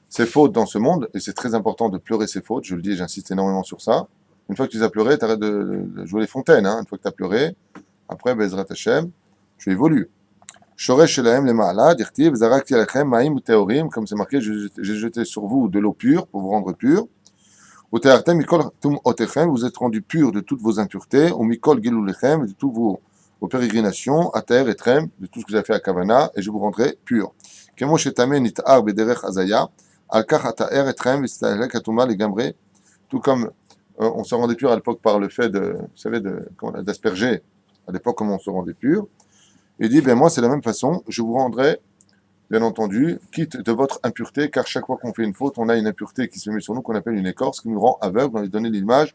ses fautes dans ce monde, et c'est très important de pleurer ses fautes, je le dis, j'insiste énormément sur ça, Une fois que tu as pleuré, tu arrêtes de jouer les fontaines. Hein. Une fois que tu as pleuré, après, Bezrat Hashem, tu évolues. Shoresh Shelahem le Ma'ala, Dirtiv, Zarakti Alachem, Maïm ou Teorim, comme c'est marqué, j'ai jeté sur vous de l'eau pure pour vous rendre pur. Ou Teartem, Mikol Tum Otechem, vous êtes rendus purs de toutes vos impuretés. Ou Mikol Gilulechem, de toutes vos pérégrinations. Ater et Trem, de tout ce que vous avez fait à Kavana, et je vous rendrai pur. Kemo Shetame Nitar Bederech Azaya, Alkach Ataer et Trem, Vistalek Atuma les Gambré, tout comme on se rendait pur à l'époque par le fait vous savez, d'asperger. À l'époque, comment on se rendait pur. Il dit, ben moi, c'est la même façon, je vous rendrai, bien entendu, quitte de votre impureté, car chaque fois qu'on fait une faute, on a une impureté qui se met sur nous, qu'on appelle une écorce, qui nous rend aveugle. On lui donné l'image,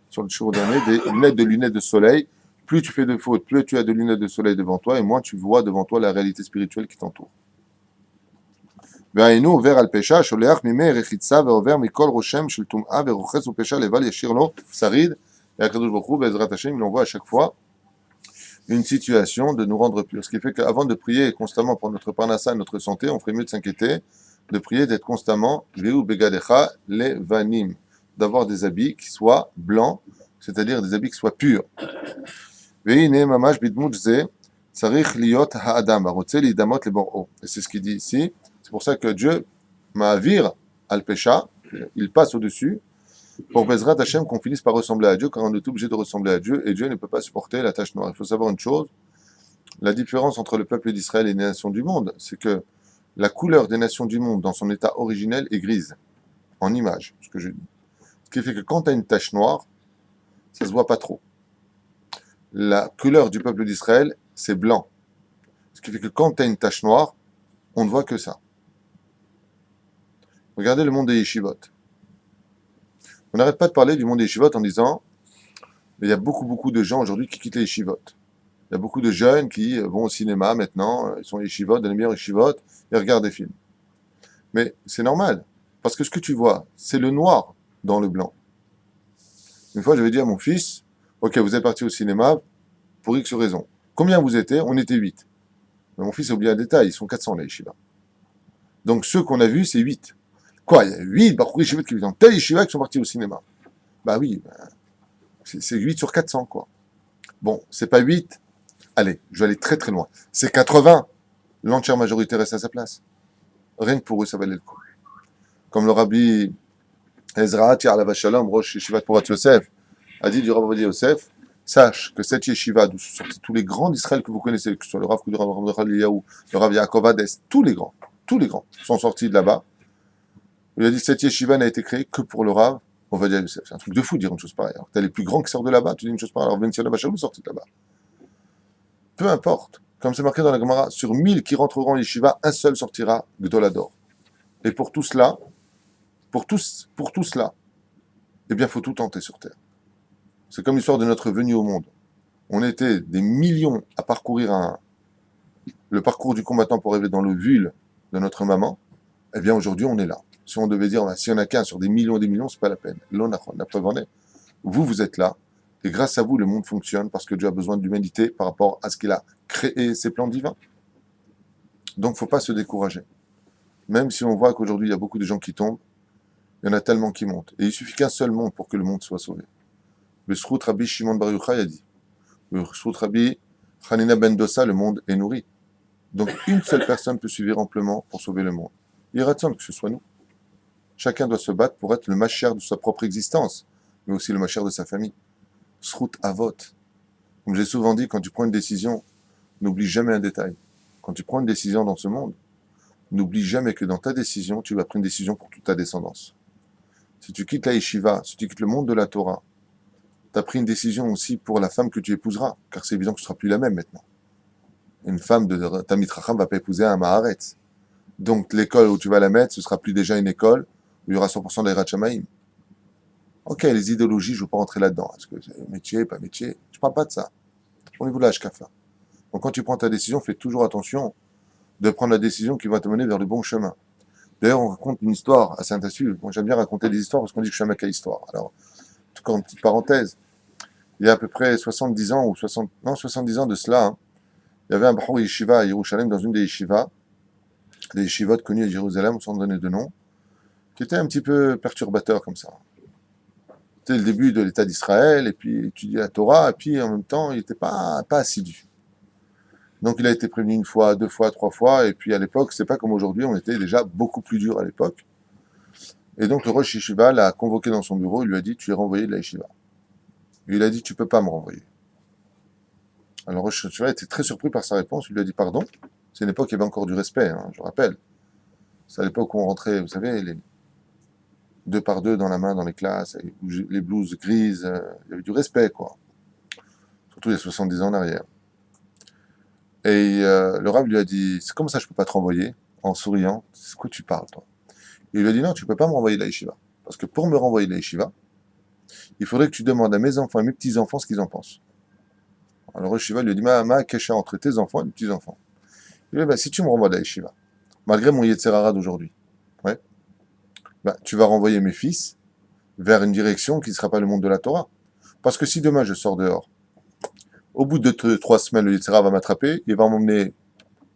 sur le jour dernier, des lunettes de soleil. Plus tu fais de fautes, plus tu as de lunettes de soleil devant toi, et moins tu vois devant toi la réalité spirituelle qui t'entoure. והיינו עובר על פשע, שולח ממי רחיצה ועובר מכל רושם של טומאה ורוחץ ופשע לבל ישאיר לו שריד. Et Akadosh Baruch Hu, Bezrat Hashem, il envoie à chaque fois une situation de nous rendre purs. Ce qui fait qu'avant de prier constamment pour notre parnassa et notre santé, on ferait mieux de s'inquiéter, de prier, d'être constamment Veu Begadecha Levanim, d'avoir des habits qui soient blancs, c'est-à-dire des habits qui soient purs. Veine mamash bidmut ze tzarich liot ha'adam arotze lidamot lebor'o. Et c'est ce qu'il dit ici. C'est pour ça que Dieu ma'avir al pesha, il passe au-dessus, pour Bezrat Hashem qu'on finisse par ressembler à Dieu, car on est obligé de ressembler à Dieu, et Dieu ne peut pas supporter la tache noire. Il faut savoir une chose, la différence entre le peuple d'Israël et les nations du monde, c'est que la couleur des nations du monde dans son état originel est grise, en image, ce que je dis. Ce qui fait que quand tu as une tache noire, ça se voit pas trop. La couleur du peuple d'Israël, c'est blanc. Ce qui fait que quand tu as une tache noire, on ne voit que ça. Regardez le monde des yeshivot. On n'arrête pas de parler du monde des yeshivot en disant il y a beaucoup de gens aujourd'hui qui quittent les yeshivot. Il y a beaucoup de jeunes qui vont au cinéma maintenant, ils sont yeshivot, dans les meilleurs yeshivot, et regardent des films. Mais c'est normal, parce que ce que tu vois, c'est le noir dans le blanc. Une fois, j'avais dit à mon fils, ok, vous êtes parti au cinéma pour X raisons. Combien vous étiez? On était 8. Mais mon fils a oublié un détail, ils sont 400 les yeshivas. Donc ceux qu'on a vus, c'est 8. Quoi, il y a 8 Baruch Yeshivot qui sont tel yeshiva qui sont partis au cinéma. Bah oui, c'est 8 sur 400, quoi. Bon, c'est pas 8. Allez, je vais aller très très loin. C'est 80. L'entière majorité reste à sa place. Rien que pour eux, ça valait le coup. Comme le rabbi Ezra, Alav Shalom, Rosh Yeshivat Porat Yosef, a dit du rabbi Yosef, sache que cette yeshiva d'où sont sortis tous les grands d'Israël que vous connaissez, que ce soit le Rav Koudra, le Rav Eliyahu, le Rav Yaakov Hades, tous les grands sont sortis de là-bas. Il a dit cette yeshiva n'a été créée que pour le Rav. On va dire, c'est un truc de fou de dire une chose pareille. Alors, t'as les plus grands qui sortent de là-bas, tu dis une chose pareille. Alors, Vinciana Bachalou sortit de là-bas. Peu importe. Comme c'est marqué dans la Gemara, sur 1000 qui rentreront en yeshiva, un seul sortira Gdolador. Et pour tout cela, eh bien, faut tout tenter sur Terre. C'est comme l'histoire de notre venue au monde. On était des millions à parcourir le parcours du combattant pour arriver dans le vulve de notre maman. Eh bien, aujourd'hui, on est là. Si on devait dire, s'il n'y en a qu'un sur des millions et des millions, c'est pas la peine. L'onachon, la preuve en est. Vous êtes là. Et grâce à vous, le monde fonctionne parce que Dieu a besoin d'humanité par rapport à ce qu'il a créé, ses plans divins. Donc, faut pas se décourager. Même si on voit qu'aujourd'hui, il y a beaucoup de gens qui tombent, il y en a tellement qui montent. Et il suffit qu'un seul monte pour que le monde soit sauvé. Le Srout Rabbi Shimon Bar Yochai a dit. Le Srout Rabbi Hanina Ben Dosa, le monde est nourri. Donc, une seule personne peut suffire amplement pour sauver le monde. Il ratsonne que ce soit nous. Chacun doit se battre pour être le machère de sa propre existence, mais aussi le machère de sa famille. Srout Avot. Comme j'ai souvent dit, quand tu prends une décision, n'oublie jamais un détail. Quand tu prends une décision dans ce monde, n'oublie jamais que dans ta décision, tu vas prendre une décision pour toute ta descendance. Si tu quittes la yeshiva, si tu quittes le monde de la Torah, tu as pris une décision aussi pour la femme que tu épouseras, car c'est évident que ce ne sera plus la même maintenant. Une femme de Tamit Racham ne va pas épouser un Maharetz. Donc l'école où tu vas la mettre, ce ne sera plus déjà une école où il y aura 100% d'Eirat Shamaïm. Ok, les idéologies, je ne veux pas rentrer là-dedans. Est-ce que c'est métier, pas métier? Je ne parle pas de ça. Au niveau de la HKFA. Donc quand tu prends ta décision, fais toujours attention de prendre la décision qui va te mener vers le bon chemin. D'ailleurs, on raconte une histoire à Saint-Assu. Moi, j'aime bien raconter des histoires parce qu'on dit que je suis un mec à histoire. Alors, encore une petite parenthèse. Il y a à peu près 70 ans, 70 ans de cela, hein, il y avait un Bahou Yeshiva à Yerushalem, dans une des yeshivas, des yeshivot connus à Jérusalem, sans donner de nom, qui était un petit peu perturbateur comme ça. c'était le début de l'État d'Israël, et puis il étudiait la Torah, et puis en même temps, il n'était pas assidu. Donc il a été prévenu une fois, deux fois, trois fois, et puis à l'époque, c'est pas comme aujourd'hui, on était déjà beaucoup plus dur à l'époque. Et donc le Rosh Yeshiva l'a convoqué dans son bureau, il lui a dit, tu es renvoyé de la Yeshiva. Et il a dit, tu peux pas me renvoyer. Alors le Rosh Yeshiva était très surpris par sa réponse, il lui a dit, pardon. C'est une époque où il y avait encore du respect, hein, je rappelle. C'est à l'époque où on rentrait, vous savez, les deux par deux dans la main dans les classes, les blouses grises, il y avait du respect, quoi. Surtout il y a 70 ans en arrière. Et le Rav lui a dit, c'est comme ça je peux pas te renvoyer, en souriant, c'est quoi tu parles, toi? Et il lui a dit, non, tu peux pas me renvoyer de la yeshiva. Parce que pour me renvoyer de la yeshiva, il faudrait que tu demandes à mes enfants et mes petits-enfants ce qu'ils en pensent. Alors le yeshiva lui a dit, ma kesha entre tes enfants et les petits-enfants. Il lui a dit, bah, si tu me renvoies de la yeshiva, malgré mon Yetzerara d'aujourd'hui, ouais, bah, tu vas renvoyer mes fils vers une direction qui ne sera pas le monde de la Torah. Parce que si demain je sors dehors, au bout de 3 semaines, le Yetzera va m'attraper, il va m'emmener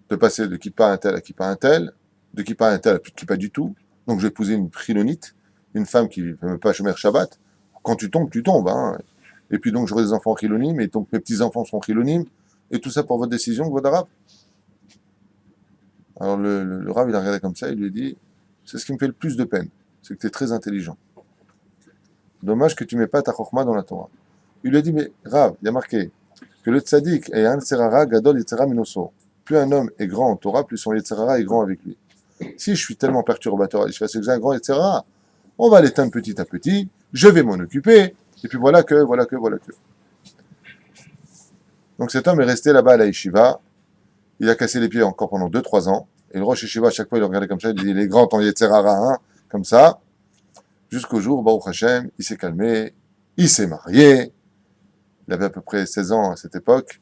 de passer de kippa à un tel à kippa à un tel, de kippa à un tel à plus de kippa du tout. Donc je vais épouser une chilonite, une femme qui ne veut même pas Shomer Shabbat. Quand tu tombes. Hein. Et puis donc j'aurai des enfants chilonimes, et donc mes petits-enfants seront chilonimes, et tout ça pour votre décision, votre arabe. Alors le Rav, il a regardé comme ça, il lui a dit, c'est ce qui me fait le plus de peine, c'est que tu es très intelligent. Dommage que tu ne mets pas ta chokhma dans la Torah. Il lui a dit, mais Rav, il y a marqué que le tzaddik est un Yetzerara gadol Yetzera minoso. Plus un homme est grand en Torah, plus son Yetzerara est grand avec lui. Si je suis tellement perturbateur, je fais que j'ai un grand Yetzerara, on va l'éteindre petit à petit, je vais m'en occuper, et puis voilà que. Donc cet homme est resté là-bas à la yeshiva, il a cassé les pieds encore pendant 2-3 ans, et le Rosh Yeshiva, à chaque fois, il le regardait comme ça, il dit, il est grand ton Yetzerara, hein, comme ça, jusqu'au jour, Baruch Hashem, il s'est calmé, il s'est marié, il avait à peu près 16 ans à cette époque,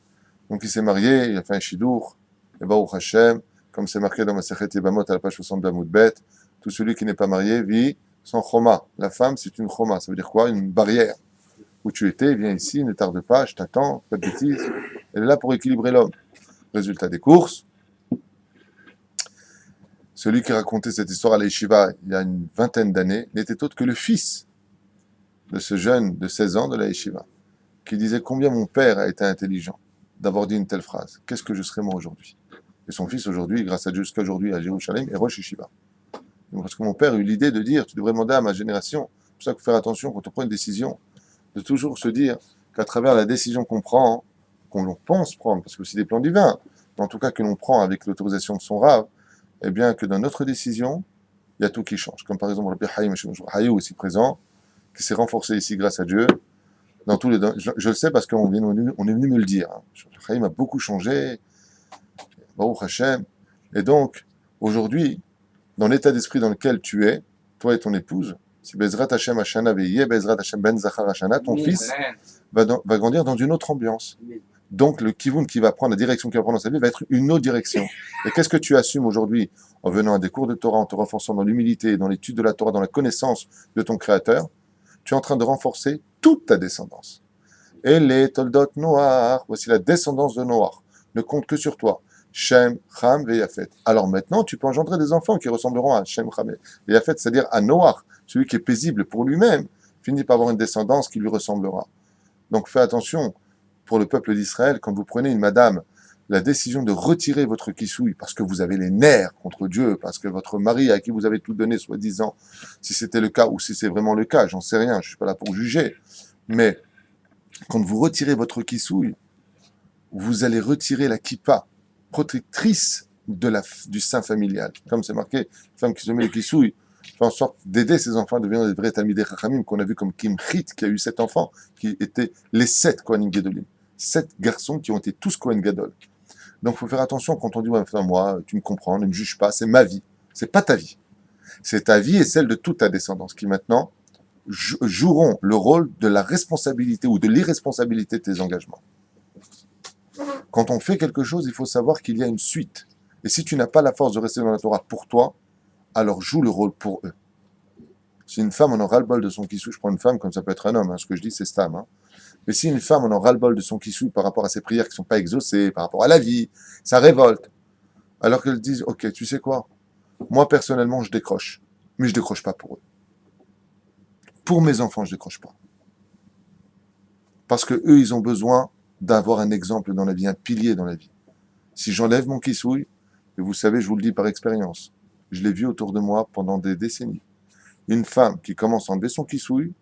donc il s'est marié, il a fait un shidour, et Baruch Hashem, comme c'est marqué dans ma Masechet Yebamot à la page 60 d'Amoud Bet, tout celui qui n'est pas marié vit sans choma. La femme, c'est une choma, ça veut dire quoi? Une barrière. Où tu étais, viens ici, ne tarde pas, je t'attends, pas de bêtises. Elle est là pour équilibrer l'homme. Résultat des courses, celui qui racontait cette histoire à l'Yeshiva il y a une vingtaine d'années n'était autre que le fils de ce jeune de 16 ans de la Yeshiva, qui disait combien mon père a été intelligent d'avoir dit une telle phrase. Qu'est-ce que je serais moi aujourd'hui? Et son fils aujourd'hui, grâce à Dieu jusqu'à aujourd'hui à Jérusalem, est Rosh Yeshiva. Parce que mon père a eu l'idée de dire, tu devrais demander à ma génération, c'est pour ça qu'il faut faire attention quand on prend une décision, de toujours se dire qu'à travers la décision qu'on prend, qu'on pense prendre, parce que c'est des plans divins, mais en tout cas que l'on prend avec l'autorisation de son Rav, eh bien que dans notre décision, il y a tout qui change. Comme par exemple le Rabbi Hayou ici présent, qui s'est renforcé ici grâce à Dieu. Dans tous les, je le sais parce qu'on est venu me le dire. Hayou a beaucoup changé, Baruch Hashem. Et donc, aujourd'hui, dans l'état d'esprit dans lequel tu es, toi et ton épouse, si Bezrat Hashem Hashana Veye, Bezrat Hashem Ben Zachar Hashana, ton fils va grandir dans une autre ambiance. Donc le kivun qui va prendre, la direction qu'il va prendre dans sa vie va être une autre direction. Et qu'est-ce que tu assumes aujourd'hui en venant à des cours de Torah, en te renforçant dans l'humilité, dans l'étude de la Torah, dans la connaissance de ton Créateur? Tu es en train de renforcer toute ta descendance. Et les Toldot Noach, voici la descendance de Noach, ne compte que sur toi. Shem, Ham et Yafet. Alors maintenant, tu peux engendrer des enfants qui ressembleront à Shem, Ham et Yafet, c'est-à-dire à Noach, celui qui est paisible pour lui-même, finit par avoir une descendance qui lui ressemblera. Donc fais attention, pour le peuple d'Israël, quand vous prenez une madame, la décision de retirer votre kissouille parce que vous avez les nerfs contre Dieu, parce que votre mari à qui vous avez tout donné, soi-disant, si c'était le cas ou si c'est vraiment le cas, j'en sais rien, je ne suis pas là pour juger, mais quand vous retirez votre kissouille, vous allez retirer la kippa, protectrice du sein familial. Comme c'est marqué, femme qui se met les kissouilles, fait en sorte d'aider ses enfants à devenir des vrais Talmidei Chachamim, qu'on a vu comme Kimchit, qui a eu 7 enfants, qui étaient les 7 Kohanim Gedolim. 7 garçons qui ont été tous Kohen Gadol. Donc il faut faire attention quand on dit, ouais, moi, tu me comprends, ne me juge pas, c'est ma vie. C'est pas ta vie. C'est ta vie et celle de toute ta descendance qui maintenant joueront le rôle de la responsabilité ou de l'irresponsabilité de tes engagements. Quand on fait quelque chose, il faut savoir qu'il y a une suite. Et si tu n'as pas la force de rester dans la Torah pour toi, alors joue le rôle pour eux. Si une femme en a ras-le-bol de son kissou, je prends une femme comme ça peut être un homme, hein, ce que je dis c'est stam. Hein. Mais si une femme en a ras-le-bol de son kissou par rapport à ses prières qui ne sont pas exaucées, par rapport à la vie, ça révolte. Alors qu'elle dise, ok, tu sais quoi, moi personnellement je décroche, mais je décroche pas pour eux. Pour mes enfants, je décroche pas. Parce que eux, ils ont besoin d'avoir un exemple dans la vie, un pilier dans la vie. Si j'enlève mon kissouille, et vous savez, je vous le dis par expérience, je l'ai vu autour de moi pendant des décennies. Une femme qui commence à enlever son kissouille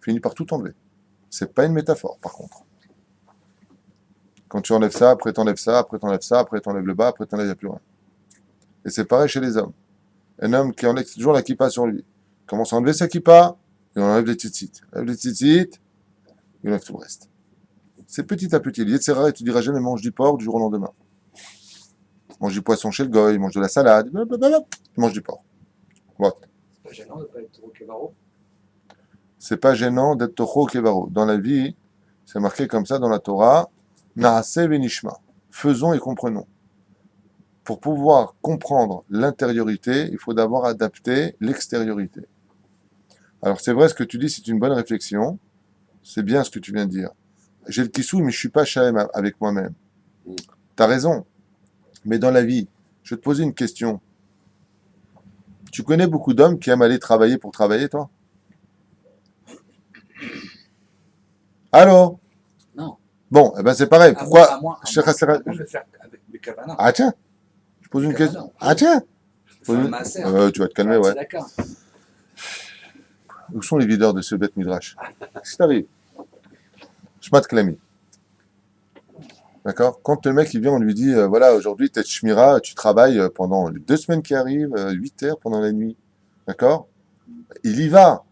finit par tout enlever. C'est pas une métaphore, par contre. Quand tu enlèves ça, après t'enlèves ça, après t'enlèves ça, après t'enlèves le bas, après t'enlèves plus rien. Et c'est pareil chez les hommes. Un homme qui enlève toujours la kippa sur lui, commence à enlever sa kippa, et on enlève les tzitzit. Il enlève les tzitzit, il enlève tout le reste. C'est petit à petit. C'est rare et tu diras jamais mange du porc du jour au lendemain. Mange du poisson chez le goy, mange de la salade, blablabla, tu manges du porc. Voilà.
C'est pas gênant de pas être trop kevaro.
C'est pas gênant d'être tocho kevaro. Dans la vie, c'est marqué comme ça dans la Torah, naase venishma. Faisons et comprenons. Pour pouvoir comprendre l'intériorité, il faut d'abord adapter l'extériorité. Alors c'est vrai ce que tu dis, c'est une bonne réflexion. C'est bien ce que tu viens de dire. J'ai le kissou, mais je suis pas shalem avec moi-même. T'as raison. Mais dans la vie, je vais te poser une question. Tu connais beaucoup d'hommes qui aiment aller travailler pour travailler, toi? Allô?
Non.
Bon, eh ben c'est pareil.
À
Pourquoi?
moi
Je-
de le faire avec des kavanas.
Ah tiens, je pose une
Kavana,
question.
oui.
Ah tiens,
Faire un masser.
tu vas te calmer, ouais.
C'est d'accord.
Où sont les videurs de ce bête midrash? Qu'est-ce qui t'arrive? Shmat Klami. D'accord? Quand le mec il vient, on lui dit voilà, aujourd'hui, t'es Shmira, tu travailles pendant les 2 semaines qui arrivent, 8 heures pendant la nuit. D'accord? Il y va.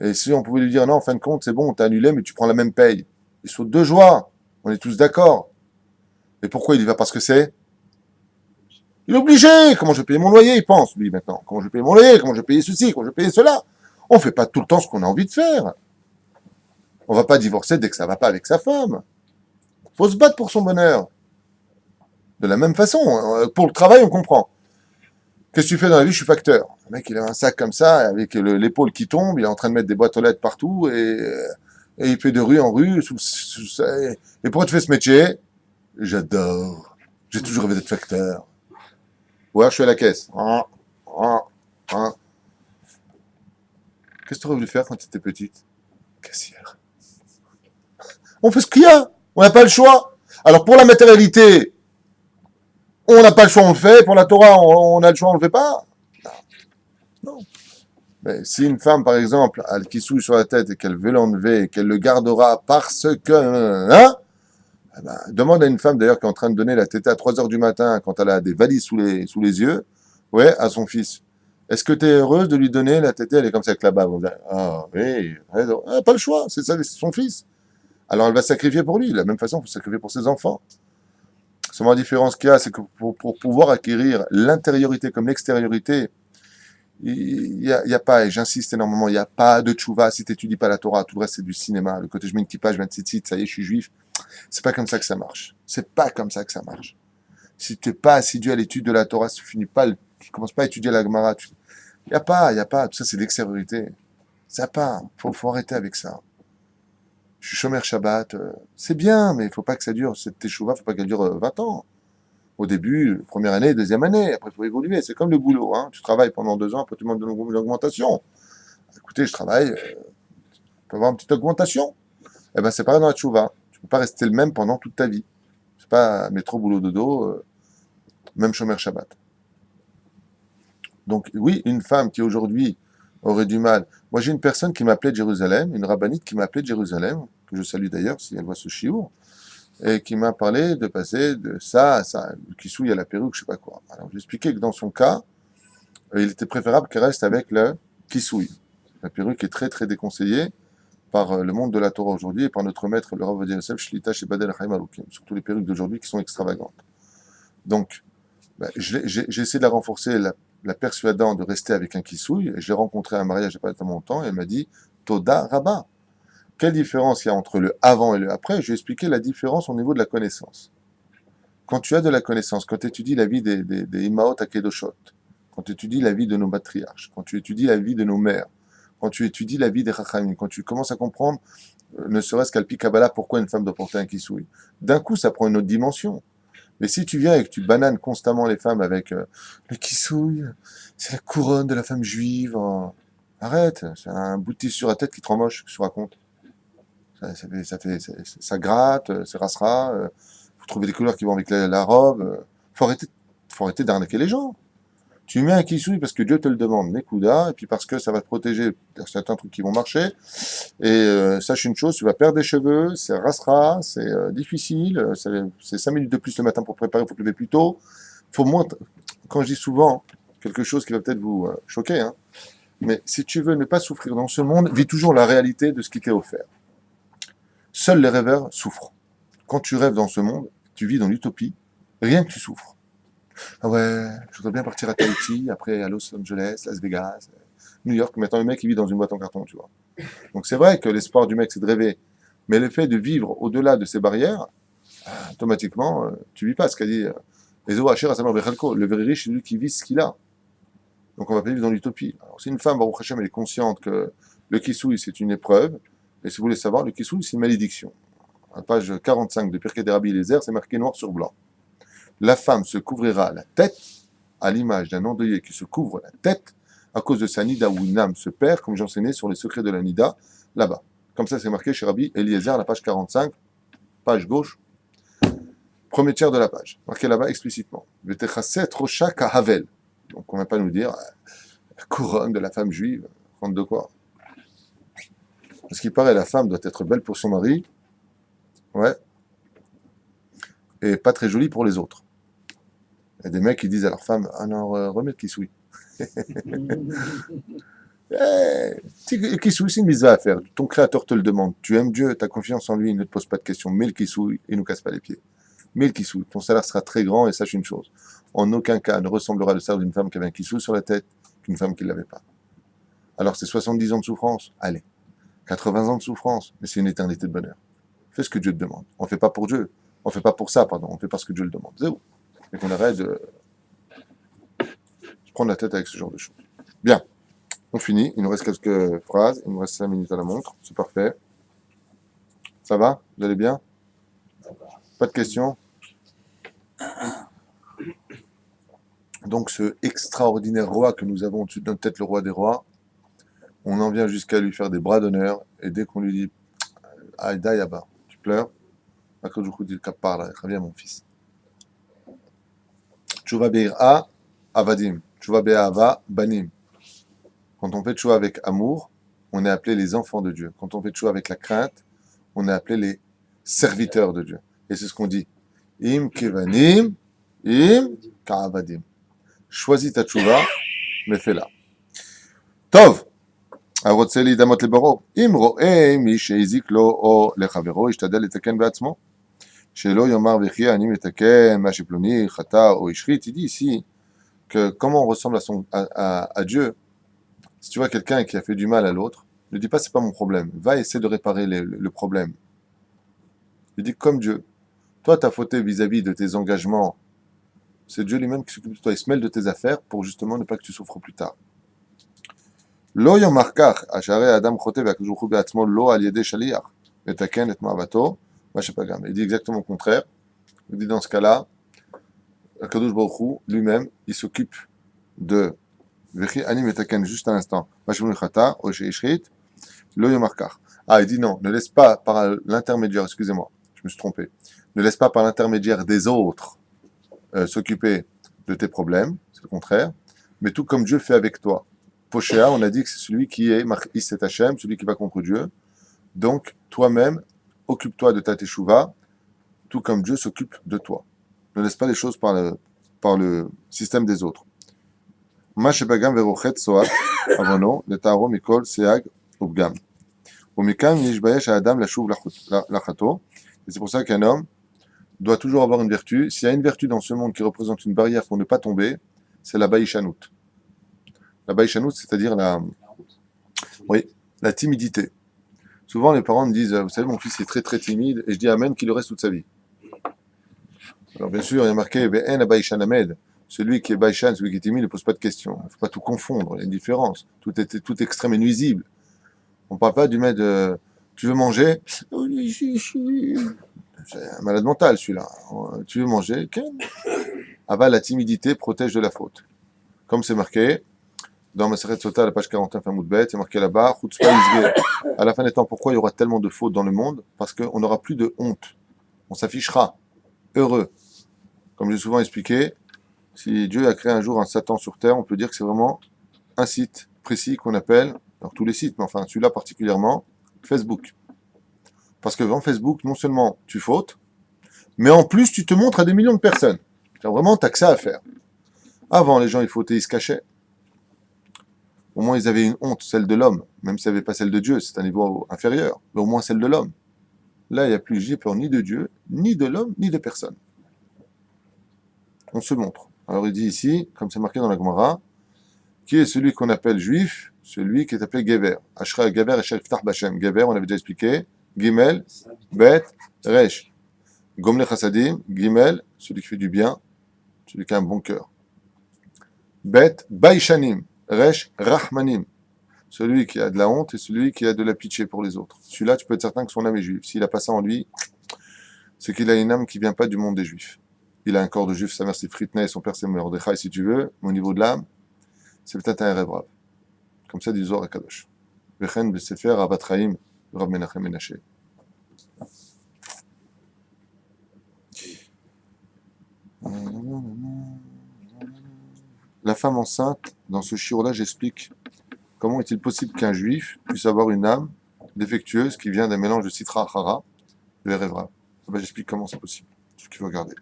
Et si on pouvait lui dire non, en fin de compte, c'est bon, on t'a annulé, mais tu prends la même paye. Il saute de joie. On est tous d'accord. Et pourquoi il y va? Parce que c'est. Il est obligé. Comment je vais payer mon loyer, il pense, lui, maintenant. Comment je vais payer mon loyer? Comment je vais payer ceci? Comment je vais payer cela? On fait pas tout le temps ce qu'on a envie de faire. On va pas divorcer dès que ça va pas avec sa femme. Faut se battre pour son bonheur. De la même façon, pour le travail, on comprend. Qu'est-ce que tu fais dans la vie? Je suis facteur. Le mec, il a un sac comme ça, avec l'épaule qui tombe, il est en train de mettre des boîtes aux lettres partout, et il fait de rue en rue. Et pourquoi tu fais ce métier? J'adore. J'ai toujours rêvé d'être facteur. Ou alors je suis à la caisse. Qu'est-ce que tu aurais voulu faire quand tu étais petite? Caissière. On fait ce qu'il y a. On n'a pas le choix. Alors pour la matérialité, on n'a pas le choix, on le fait. Pour la Torah, on a le choix, on le fait pas. Non. Mais si une femme, par exemple, a le kissouille sur la tête et qu'elle veut l'enlever et qu'elle le gardera parce que... Hein, eh ben, demande à une femme, d'ailleurs, qui est en train de donner la tétée à 3 heures du matin, quand elle a des valises sous les yeux, ouais, à son fils. Est-ce que tu es heureuse de lui donner la tétée? Elle est comme ça avec la bave. Ah oui, raison. Ah, pas le choix, c'est ça, c'est son fils. Alors elle va sacrifier pour lui. De la même façon, il faut sacrifier pour ses enfants. Seulement la différence qu'il y a, c'est que pour pouvoir acquérir l'intériorité comme l'extériorité, il y a pas, et j'insiste énormément, il n'y a pas de tchouva si tu n'étudies pas la Torah. Tout le reste, c'est du cinéma. Le côté je mets une kippa, je mets un tzitzit, ça y est, je suis juif. C'est pas comme ça que ça marche. C'est pas comme ça que ça marche. Si tu n'es pas assidu à l'étude de la Torah, si tu commences pas à étudier la Gemara, il n'y a pas. Tout ça, c'est l'extériorité. Ça n'a pas. Faut arrêter avec ça. Je suis chômeur Shabbat, c'est bien, mais il faut pas que ça dure, cette teshuva, faut pas qu'elle dure 20 ans. Au début, première année, deuxième année, après il faut évoluer. C'est comme le boulot, hein. Tu travailles pendant 2 ans, après tu demandes une augmentation. Écoutez, je travaille, tu peux avoir une petite augmentation. Eh ben c'est pareil dans la teshuva. Tu peux pas rester le même pendant toute ta vie. C'est pas métro, boulot, dodo, même chômeur Shabbat. Donc oui, une femme qui aujourd'hui aurait du mal. Moi j'ai une personne qui m'appelait de Jérusalem, une rabbinite qui m'appelait de Jérusalem, que je salue d'ailleurs si elle voit ce chiour, et qui m'a parlé de passer de ça à ça, qui souille à la perruque, je sais pas quoi. Alors j'ai expliqué que dans son cas, il était préférable qu'elle reste avec le kissouille. La perruque est très très déconseillée par le monde de la Torah aujourd'hui et par notre maître, le Rav Ovadia Yosef, Shlita chez Badel Chaim Alukim, surtout les perruques d'aujourd'hui qui sont extravagantes. Donc, j'ai essayé de la renforcer, la persuadant de rester avec un kissouille, et j'ai rencontré à un mariage il n'y a pas tellement longtemps, et elle m'a dit Toda Rabba. Quelle différence il y a entre le avant et le après? Je vais expliquer la différence au niveau de la connaissance. Quand tu as de la connaissance, quand tu étudies la vie des Imaot Akedoshot, quand tu étudies la vie de nos matriarches, quand tu étudies la vie de nos mères, quand tu étudies la vie des Chachamim, quand tu commences à comprendre, ne serait-ce qu'à Kabbalah, pourquoi une femme doit porter un kissouille, d'un coup, ça prend une autre dimension. Mais si tu viens et que tu bananes constamment les femmes avec le kissouille, c'est la couronne de la femme juive, arrête, c'est un bout de tissu sur la tête qui te rend moche, que tu racontes. Ça gratte, c'est rassera. Faut trouver des couleurs qui vont avec la robe. Faut arrêter d'arnaquer les gens. Tu mets un kissouille parce que Dieu te le demande, Nekuda, et puis parce que ça va te protéger de certains trucs qui vont marcher. Et sache une chose, tu vas perdre des cheveux, c'est rassera, c'est difficile, c'est 5 minutes de plus le matin pour préparer, il faut te lever plus tôt. Faut moins, quand je dis souvent quelque chose qui va peut-être vous choquer, hein, mais si tu veux ne pas souffrir dans ce monde, vis toujours la réalité de ce qui t'est offert. Seuls les rêveurs souffrent. Quand tu rêves dans ce monde, tu vis dans l'utopie, rien que tu souffres. Ah ouais, je voudrais bien partir à Tahiti, après à Los Angeles, Las Vegas, New York. Maintenant, le mec, il vit dans une boîte en carton, tu vois. Donc c'est vrai que l'espoir du mec, c'est de rêver. Mais le fait de vivre au-delà de ces barrières, automatiquement, tu vis pas. Ce qu'a dit Ezo Hacher à sa mère Bechalko. Le vrai riche, c'est lui qui vit ce qu'il a. Donc on va pas vivre dans l'utopie. Alors si une femme, Baruch Hashem, elle est consciente que le kissoui, c'est une épreuve, et si vous voulez savoir, le kissoui, c'est une malédiction. À la page 45 de Pirkei des Rabbi Eliezer, c'est marqué noir sur blanc. La femme se couvrira la tête, à l'image d'un endeuillé qui se couvre la tête, à cause de sa nida où une âme se perd, comme j'enseignais sur les secrets de la nida, là-bas. Comme ça, c'est marqué chez Rabbi Eliezer, à la page 45, page gauche, premier tiers de la page. Marqué là-bas explicitement. V'techaset rocha kahavel. Donc, on ne va pas nous dire la couronne de la femme juive, prendre de quoi. Parce qu'il paraît, la femme doit être belle pour son mari, ouais, et pas très jolie pour les autres. Il y a des mecs qui disent à leur femme, ah non, remets le kissoui. Le kissoui, c'est une mitzvah à faire. Ton créateur te le demande. Tu aimes Dieu, tu as confiance en lui, il ne te pose pas de questions. Mets le kissoui et ne nous casse pas les pieds. Mets le kissoui. Ton salaire sera très grand et sache une chose. En aucun cas ne ressemblera le salaire d'une femme qui avait un kissoui sur la tête qu'une femme qui ne l'avait pas. Alors c'est 70 ans de souffrance. Allez. 80 ans de souffrance. Mais c'est une éternité de bonheur. Fais ce que Dieu te demande. On ne fait pas pour Dieu. On ne fait pas pour ça, pardon. On fait parce que Dieu le demande. C'est où? Et qu'on arrête de se prendre la tête avec ce genre de choses. Bien. On finit. Il nous reste quelques phrases. Il nous reste 5 minutes à la montre. C'est parfait. Ça va? Vous allez bien? Pas de questions? Donc ce extraordinaire roi que nous avons au-dessus de notre tête, le roi des rois, on en vient jusqu'à lui faire des bras d'honneur. Et dès qu'on lui dit « Aïda Yaba », tu pleures, après je vous dis « Parle, reviens mon fils ». Tchouva be'ira avadim, tchouva be'ava banim. Quand on fait tchouva avec amour, on est appelé les enfants de Dieu. Quand on fait tchouva avec la crainte, on est appelé les serviteurs de Dieu. Et c'est ce qu'on dit. Im kevanim, im ka'avadim. Choisis ta tchouva, mais fais-la. Tov. הרוצה להידמות לברו, אם רואה מי שהזיק לו או לחברו, ישתדל לתקן בעצמו. שלא יאמר וכי אני מתקן מה שפלוני חטא או השחית. Il dit ici que comment on ressemble à Dieu. Si tu vois quelqu'un qui a fait du mal à l'autre, ne dis pas c'est pas mon problème. Va essayer de réparer le problème. Il dit comme Dieu. Toi, tu as fauté vis-à-vis de tes engagements. C'est Dieu lui-même qui s'occupe de toi. Il se mêle de tes affaires pour justement ne pas que tu souffres plus tard. לא יאמר כך, השערי האדם חוטא והקדוש ברוך הוא בעצמו לא על ידי שליח, לתקן את מעוותו, מה שפגם. Il dit exactement le contraire. Il dit dans ce cas-là, הקדוש ברוך הוא lui-même, il s'occupe de וכי אני מתקן juste un instant, מה שפלוני חטא או שהשחית, לא יאמר כך. Ah, il dit non, ne laisse pas par l'intermédiaire, excusez-moi, je me suis trompé, ne laisse pas par l'intermédiaire des autres s'occuper de tes problèmes, c'est le contraire, mais tout comme Dieu fait avec toi. Poshéa, on a dit que c'est celui qui est Mar'is et Hachem, celui qui va contre Dieu. Donc, toi-même, occupe-toi de ta teshuva, tout comme Dieu s'occupe de toi. Ne laisse pas les choses par le système des autres. Ma shebagam verochet soat avono letaro mikol seag ubgam. Umikam yishbayesh adam lashuv lachato. Et c'est pour ça qu'un homme doit toujours avoir une vertu. S'il y a une vertu dans ce monde qui représente une barrière pour ne pas tomber, c'est la baïchanout. La baïchanout, c'est-à-dire la timidité. Souvent, les parents me disent, vous savez, mon fils est très très timide, et je dis amen qu'il le reste toute sa vie. Alors bien sûr, il y a marqué, ve'en baïchan amed. Celui qui est baïchan, celui qui est timide, ne pose pas de questions. Il ne faut pas tout confondre, il y a une différence. Tout extrême est nuisible. On ne parle pas du mec de, tu veux manger? C'est un malade mental, celui-là. Tu veux manger? Ah bah, la timidité protège de la faute. Comme c'est marqué, dans Maseret Sota, à la page 41, Famoud Bet, c'est marqué là-bas, Chutzpah Isgeh. À la fin des temps, pourquoi il y aura tellement de fautes dans le monde? Parce qu'on n'aura plus de honte. On s'affichera heureux. Comme j'ai souvent expliqué, si Dieu a créé un jour un Satan sur terre, on peut dire que c'est vraiment un site précis qu'on appelle, alors tous les sites, mais enfin celui-là particulièrement, Facebook. Parce que dans Facebook, non seulement tu fautes, mais en plus tu te montres à des millions de personnes. C'est vraiment, t'as que ça à faire. Avant, les gens, ils fautaient, ils se cachaient. Au moins, ils avaient une honte, celle de l'homme. Même s'il n'y avait pas celle de Dieu, c'est un niveau inférieur. Mais au moins celle de l'homme. Là, il n'y a plus, j'ai peur ni de Dieu, ni de l'homme, ni de personne. On se montre. Alors, il dit ici, comme c'est marqué dans la Gemara, qui est celui qu'on appelle juif, celui qui est appelé Gever. Ashra Gever et Sheriftah Bashem. Gever, on avait déjà expliqué. Gimel, Bet, Resh. Gomle Chassadim, Gimel, celui qui fait du bien, celui qui a un bon cœur. Bet, Baishanim. Resh, Rahmanim. Celui qui a de la honte et celui qui a de la pitié pour les autres. Celui-là, tu peux être certain que son âme est juive. S'il n'a pas ça en lui, c'est qu'il a une âme qui ne vient pas du monde des juifs. Il a un corps de juif, sa mère c'est Fritneh et son père c'est Mordechai, si tu veux, mais au niveau de l'âme, c'est peut-être un rêve. Comme ça dit Zohar à Kadosh. Vechen Besefer Abatraim, Rav Menachem Menaché. La femme enceinte, dans ce shiur-là, j'explique comment est-il possible qu'un juif puisse avoir une âme défectueuse qui vient d'un mélange de Sitra Achara et de Revra. J'explique comment c'est possible, ce qu'il faut regarder.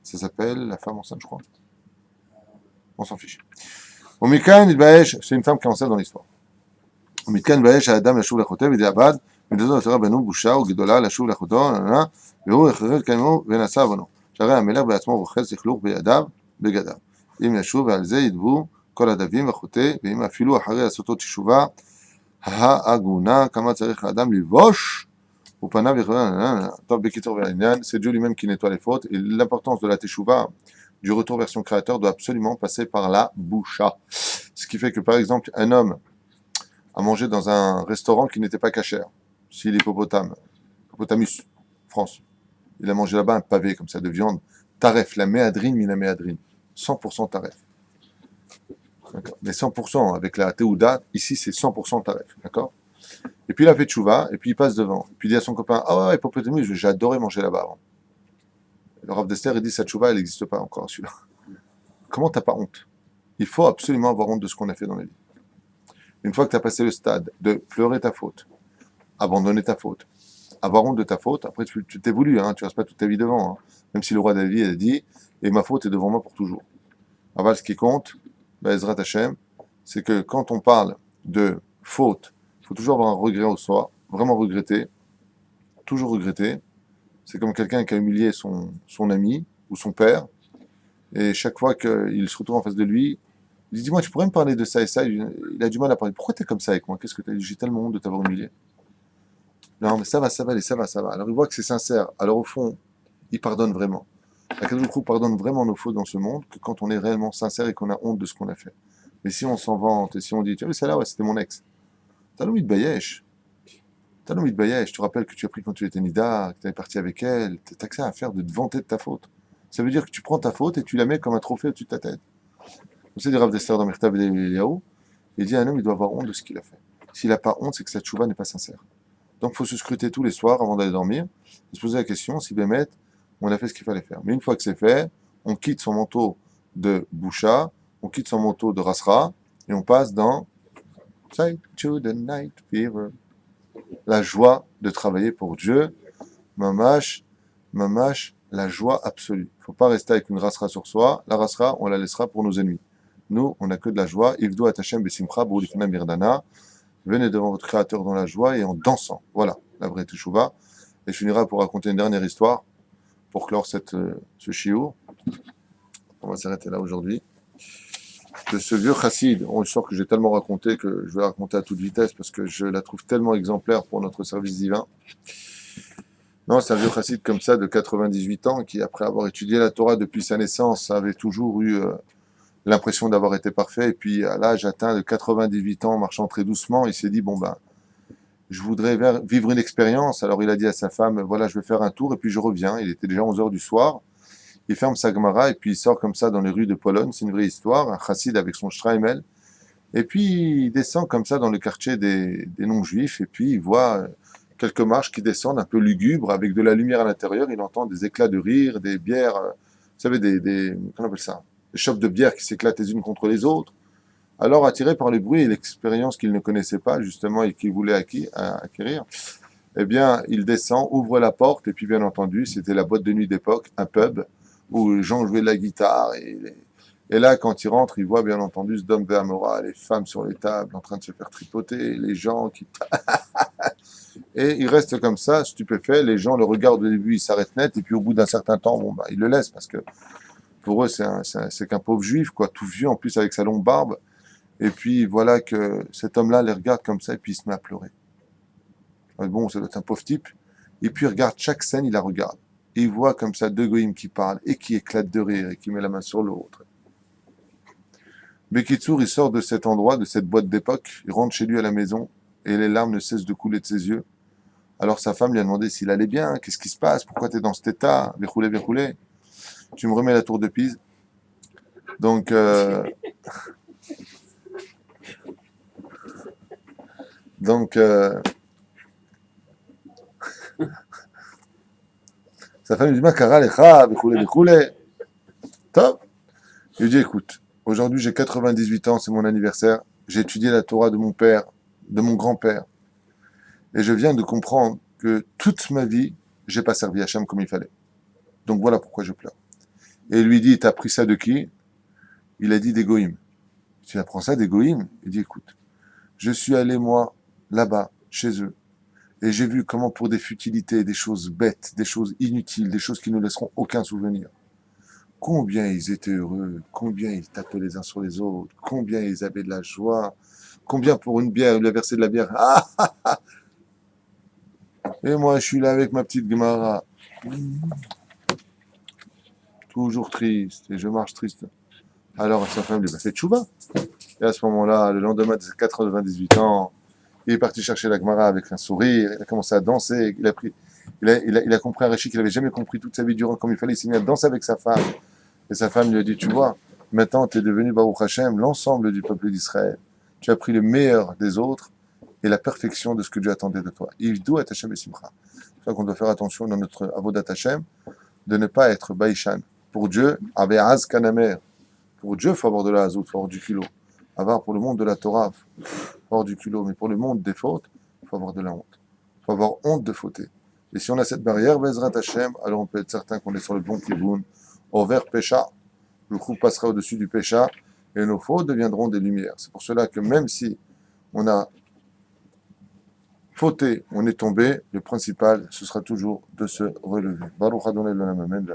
Ça s'appelle la femme enceinte, je crois. On s'en fiche. Omikan Idbaesh, c'est une femme qui est enceinte dans l'histoire. Omikan Idbaesh, Adam Lashuv Lachotev, et Abad, Medozo Torah Benou, Boucha, ou Gedola, Lashuv Lachoto, Veru Echeret Kamo, Venasa Avono. J'arrête un Melech, Beatzmo, Rochel, Sichlour, Beadav, Begadav. אם ישוב ועל זה ידבו כל הדבים והחוטא, ואם אפילו אחרי לעשותו תשובה ההגונה, כמה צריך האדם לבוש, ופניו יכולה, טוב בקיצור והעניין, c'est Dieu lui-même qui nettoie les fautes, et l'importance de la teshuva, du retour vers son créateur, doit absolument passer par la boucha. Ce qui fait que par exemple, un homme a mangé dans un restaurant qui n'était pas cachère, si l'hippopotamus, France, il a mangé là-bas un pavé comme ça de viande, taref, la méadrine, mina méadrine. 100% taref. D'accord. Mais 100% avec la Théouda, ici c'est 100% taref. D'accord. Et puis il a fait tchouva, et puis il passe devant. Et puis il dit à son copain, ah ouais, hippopotamus, j'ai adoré manger là-bas avant. Le Rav Dester, il dit, cette tchouva, elle n'existe pas encore, celui-là. Comment t'as pas honte? Il faut absolument avoir honte de ce qu'on a fait dans la vie. Une fois que tu as passé le stade de pleurer ta faute, abandonner ta faute, avoir honte de ta faute, après tu t'es voulu, hein, tu restes pas toute ta vie devant. Hein. Même si le roi David a dit, et ma faute est devant moi pour toujours. Alors, ce qui compte, Ezrat Hashem, c'est que quand on parle de faute, il faut toujours avoir un regret au soi, vraiment regretter, toujours regretter. C'est comme quelqu'un qui a humilié son ami ou son père, et chaque fois qu'il se retrouve en face de lui, il dit, dis-moi, tu pourrais me parler de ça et ça? Il a du mal à parler. Pourquoi tu es comme ça avec moi? Qu'est-ce que tu as dit? J'ai tellement honte de t'avoir humilié. Non, mais ça va aller, ça va. Alors il voit que c'est sincère. Alors au fond, il pardonne vraiment. Akadosh Baruch Hu pardonne vraiment nos fautes dans ce monde que quand on est réellement sincère et qu'on a honte de ce qu'on a fait. Mais si on s'en vante et si on dit, tu as vu celle-là, ouais, c'était mon ex. T'as l'homme de Bayesh. Tu te rappelles que tu as pris quand tu étais Nida, que tu es parti avec elle. T'as que ça à faire de te vanter de ta faute. Ça veut dire que tu prends ta faute et tu la mets comme un trophée au-dessus de ta tête. Vous savez, Rav Dester dans Mertav Eliyahu, il dit à un homme, il doit avoir honte de ce qu'il a fait. S'il n'a pas honte, c'est que sa tchouva n'est pas sincère. Donc il faut se scruter tous les soirs avant d'aller dormir, et se poser la question si Bémet, on a fait ce qu'il fallait faire. Mais une fois que c'est fait, on quitte son manteau de Boucha, on quitte son manteau de Rasra, et on passe dans Sight to the Night Fever. La joie de travailler pour Dieu, mamash, la joie absolue. Il ne faut pas rester avec une Rasra sur soi. La Rasra, on la laissera pour nos ennemis. Nous, on n'a que de la joie. Ivdo atachem besimcha boulifna mirdana. Venez devant votre Créateur dans la joie et en dansant. Voilà, la vraie teshuva. Et je finirai pour raconter une dernière histoire pour clore ce shiur. On va s'arrêter là aujourd'hui. De ce vieux chassid, une histoire que j'ai tellement racontée que je vais la raconter à toute vitesse parce que je la trouve tellement exemplaire pour notre service divin. Non, c'est un vieux chassid comme ça de 98 ans qui, après avoir étudié la Torah depuis sa naissance, avait toujours eu l'impression d'avoir été parfait. Et puis, à l'âge atteint de 98 ans, marchant très doucement, il s'est dit, bon ben, je voudrais vivre une expérience. Alors, il a dit à sa femme, voilà, je vais faire un tour et puis je reviens. Il était déjà 11h du soir. Il ferme sa Gemara et puis il sort comme ça dans les rues de Pologne. C'est une vraie histoire. Un chassid avec son Shtraimel. Et puis, il descend comme ça dans le quartier des non-juifs, et puis il voit quelques marches qui descendent un peu lugubres, avec de la lumière à l'intérieur. Il entend des éclats de rire, des bières, vous savez, comment on appelle ça? Des chopes de bière qui s'éclatent les unes contre les autres. Alors, attiré par le bruit et l'expérience qu'il ne connaissait pas, justement, et qu'il voulait acquérir, eh bien, il descend, ouvre la porte, et puis, bien entendu, c'était la boîte de nuit d'époque, un pub, où les gens jouaient de la guitare, et là, quand il rentre, il voit, bien entendu, ce Dom Vermora, les femmes sur les tables, en train de se faire tripoter, les gens qui... Et il reste comme ça, stupéfait, les gens le regardent au début, il s'arrête net, et puis au bout d'un certain temps, bon, bah, il le laisse, parce que pour eux, c'est qu'un pauvre juif, quoi, tout vieux, en plus, avec sa longue barbe. Et puis voilà que cet homme-là les regarde comme ça et puis il se met à pleurer. Bon, ça doit être un pauvre type. Et puis il regarde chaque scène, il la regarde. Et il voit comme ça deux goïms qui parlent et qui éclatent de rire et qui met la main sur l'autre. Bekitsour, il sort de cet endroit, de cette boîte d'époque, il rentre chez lui à la maison et les larmes ne cessent de couler de ses yeux. Alors sa femme lui a demandé s'il allait bien, qu'est-ce qui se passe, pourquoi tu es dans cet état, verroulé. Tu me remets la tour de Pise. Donc, sa femme lui dit, Makara lecha, verroulé. Top. Il lui dit, écoute, aujourd'hui j'ai 98 ans, c'est mon anniversaire, j'ai étudié la Torah de mon père, de mon grand-père, et je viens de comprendre que toute ma vie, j'ai pas servi Hachem comme il fallait. Donc voilà pourquoi je pleure. Et il lui dit, t'as appris ça de qui? Il a dit des goïms. Tu apprends ça des goïms? Il dit, écoute, je suis allé moi là-bas, chez eux, et j'ai vu comment pour des futilités, des choses bêtes, des choses inutiles, des choses qui ne laisseront aucun souvenir, combien ils étaient heureux, combien ils tapaient les uns sur les autres, combien ils avaient de la joie, combien pour une bière, il lui a versé de la bière. Et moi, je suis là avec ma petite Gemara. Toujours triste, et je marche triste. Alors sa femme lui a fait tchouva. Et à ce moment-là, le lendemain de ses 98 ans, il est parti chercher la Gemara avec un sourire, il a commencé à danser, il a compris un récit qu'il n'avait jamais compris toute sa vie durant comme il fallait, il s'est mis à danser avec sa femme. Et sa femme lui a dit, tu vois, maintenant tu es devenu Baruch Hashem, l'ensemble du peuple d'Israël. Tu as pris le meilleur des autres et la perfection de ce que Dieu attendait de toi. Il doit être Hashem et Simcha. C'est pour ça qu'on doit faire attention dans notre avodat Hashem de ne pas être Baïchan. Pour Dieu, Aveaz Kanamer. Pour Dieu, il faut avoir de la hazout, il faut avoir du kilo. Avoir pour le monde de la Torah, il faut avoir du kilo. Mais pour le monde des fautes, il faut avoir de la honte. Il faut avoir honte de fauter. Et si on a cette barrière, Bezrat Hashem, alors on peut être certain qu'on est sur le bon kivoun. Over Pécha, le coup passera au-dessus du Pécha et nos fautes deviendront des lumières. C'est pour cela que même si on a fauté, on est tombé, le principal, ce sera toujours de se relever. Baruch Adonai Elohim, amen.